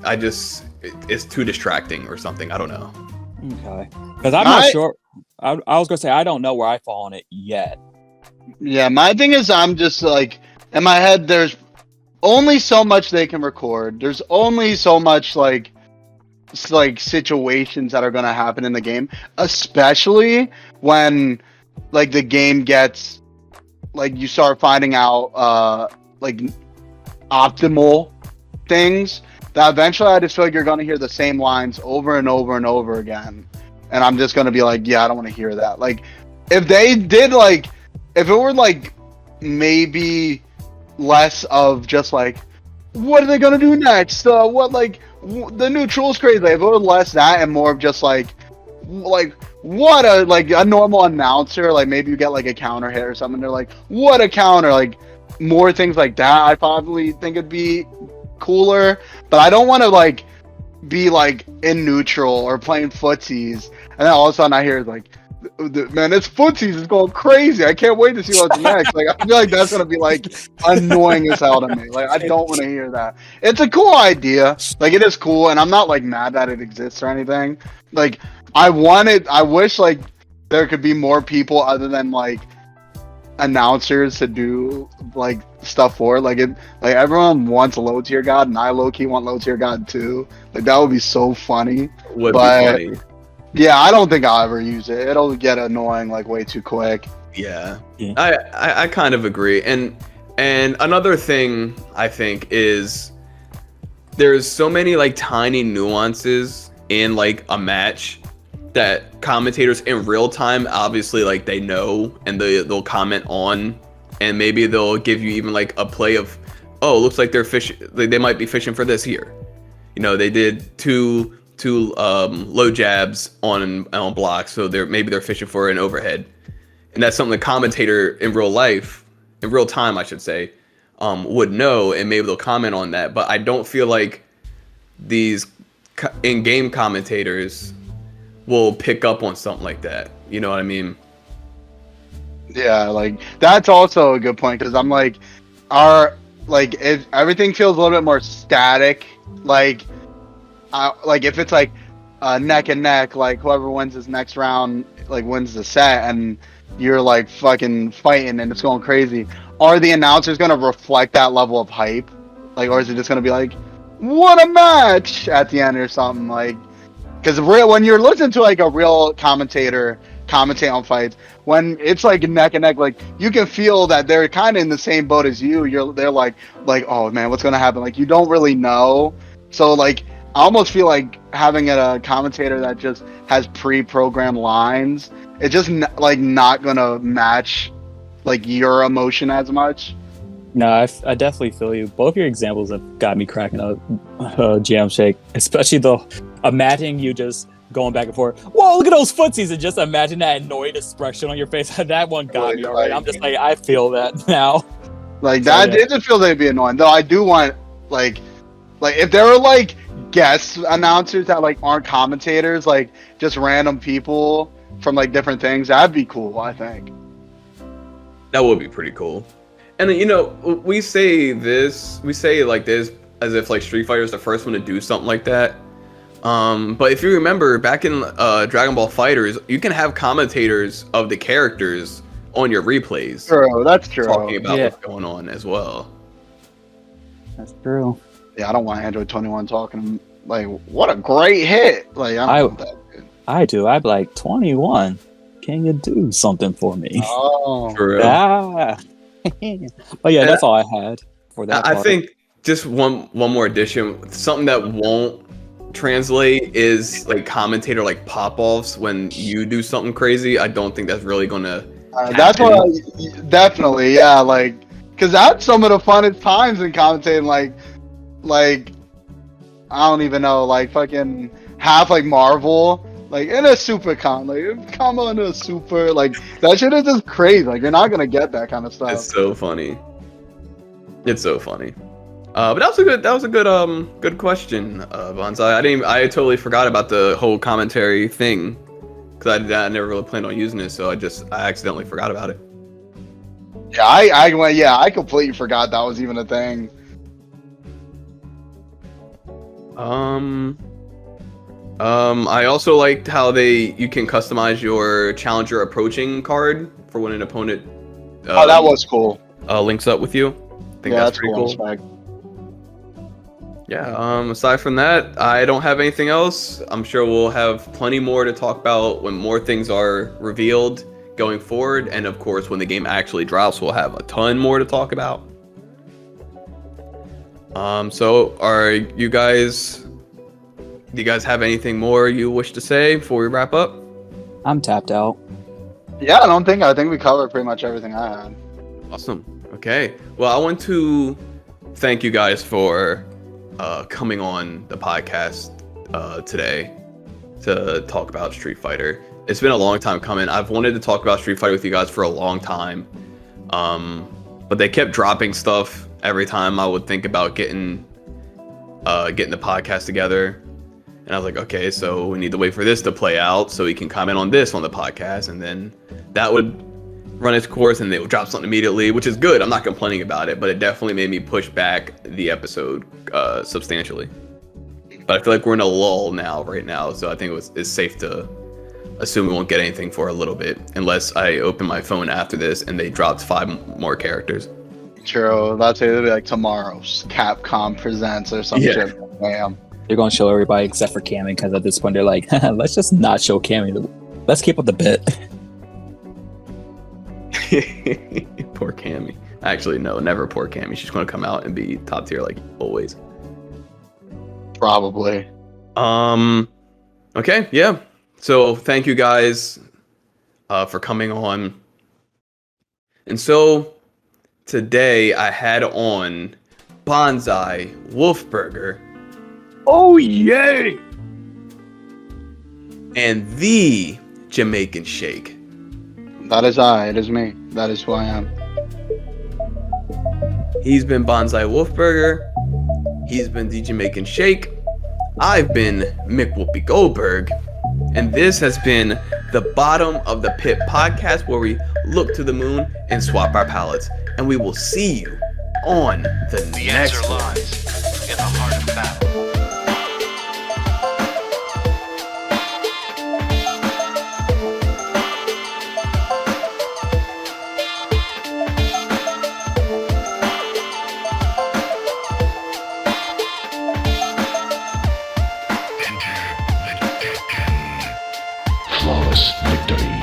it's too distracting or something. I don't know. Okay, because I'm not sure. I was gonna say I don't know where I fall on it yet. Yeah, my thing is I'm just like, in my head, there's only so much they can record. There's only so much like situations that are going to happen in the game, especially when like the game gets like you start finding out like optimal things that eventually I just feel like you're going to hear the same lines over and over and over again, and I'm just going to be like, yeah, I don't want to hear that. Like if they did like, if it were like maybe less of just like, what are they gonna do next? What like the neutral's crazy. If it was less that and more of just like what a normal announcer, like maybe you get like a counter hit or something. They're like, what a counter, like more things like that. I probably think it'd be cooler, but I don't want to like be like in neutral or playing footsies, and then all of a sudden I hear like, man, this footsies is going crazy. I can't wait to see what's next. Like, I feel like that's gonna be like annoying as hell to me. Like, I don't want to hear that. It's a cool idea. Like, it is cool, and I'm not like mad that it exists or anything. Like, I wish like there could be more people other than like announcers to do like stuff for. Like, everyone wants low tier god, and I low key want low tier god too. Like, that would be so funny. Would be But- funny. Yeah, I don't think I'll ever use it. It'll get annoying like way too quick. Yeah. Yeah. I kind of agree. And another thing I think is there's so many like tiny nuances in like a match that commentators in real time obviously like they know, and they'll comment on, and maybe they'll give you even like a play of, oh, looks like they're fishing, they might be fishing for this here. You know, they did two low jabs on blocks, so maybe they're fishing for an overhead, and that's something the commentator in real time I should say, would know, and maybe they'll comment on that. But I don't feel like these in-game commentators will pick up on something like that. You know what I mean? Yeah, like that's also a good point, because I'm like, if everything feels a little bit more static, like if it's like neck and neck, like whoever wins this next round like wins the set, and you're like fucking fighting and it's going crazy. are the announcers gonna reflect that level of hype? Like, or is it just gonna be like, what a match at the end or something? Like, because when you're listening to like a real commentator commentate on fights, when it's like neck and neck, like you can feel that they're kind of in the same boat as you. They're like, oh man, what's gonna happen? Like you don't really know. So like, I almost feel like having a commentator that just has pre-programmed lines, it's just like not gonna match like your emotion as much. No, I definitely feel you. Both your examples have got me cracking up. Jam Shake, especially the imagining you just going back and forth. Whoa, look at those footsies, and just imagine that annoyed expression on your face. That one got me already. I'm just like, I feel that now. Like that, it just feels like it'd be annoying. Though I do want like if there were like guest announcers that like aren't commentators, like just random people from like different things, that'd be cool. I think that would be pretty cool. And you know, we say like this as if like Street Fighter is the first one to do something like that. But if you remember back in Dragon Ball FighterZ, you can have commentators of the characters on your replays. True, that's true. Talking about what's going on as well. That's true. Yeah, I don't want Android 21 talking like, what a great hit. Like I don't want that. I do. I'd be like, 21. Can you do something for me? Oh, True. But yeah, that's all I had for that. I think just one more addition. Something that won't translate is like commentator like pop-offs when you do something crazy. I don't think that's really gonna that's what definitely, yeah, like because that's some of the funnest times in commentating. Like I don't even know, like fucking half like Marvel, like in a super like come on a super, like that shit is just crazy. Like you're not gonna get that kind of stuff. It's so funny. But that was a good question, Banzai. I totally forgot about the whole commentary thing because I never really planned on using it, so I accidentally forgot about it. Yeah, I completely forgot that was even a thing. I also liked how you can customize your challenger approaching card for when an opponent. That was cool. Links up with you. I think that's pretty cool. Yeah. Aside from that, I don't have anything else. I'm sure we'll have plenty more to talk about when more things are revealed going forward, and of course, when the game actually drops, we'll have a ton more to talk about. So do you guys have anything more you wish to say before we wrap up? I'm tapped out. Yeah, I think we covered pretty much everything I had. Awesome. Okay. Well, I want to thank you guys for coming on the podcast today to talk about Street Fighter. It's been a long time coming. I've wanted to talk about Street Fighter with you guys for a long time. But they kept dropping stuff every time I would think about getting the podcast together. And I was like, okay, so we need to wait for this to play out so we can comment on this on the podcast. And then that would run its course and they would drop something immediately, which is good. I'm not complaining about it, but it definitely made me push back the episode substantially. But I feel like we're in a lull right now. So I think it's safe to assume we won't get anything for a little bit unless I open my phone after this and they dropped 5 more characters. True. That's it. It'll be like tomorrow's Capcom Presents or some shit. Damn. They're going to show everybody except for Cammy because at this point they're like, let's just not show Cammy. Let's keep up the bit. Poor Cammy. Actually, no, never poor Cammy. She's going to come out and be top tier like always. Probably. Okay, yeah. So thank you guys for coming on. And so today I had on Banzai Wolfburger. Oh, yay! And the Jamaican Shake. That is I. It is me. That is who I am. He's been Banzai Wolfburger. He's been the Jamaican Shake. I've been Mick Whoopi Goldberg. And this has been the Bottom of the Pit podcast where we look to the moon and swap our palettes. And we will see you on the next answer one. lies in the heart of battle. flawless victory.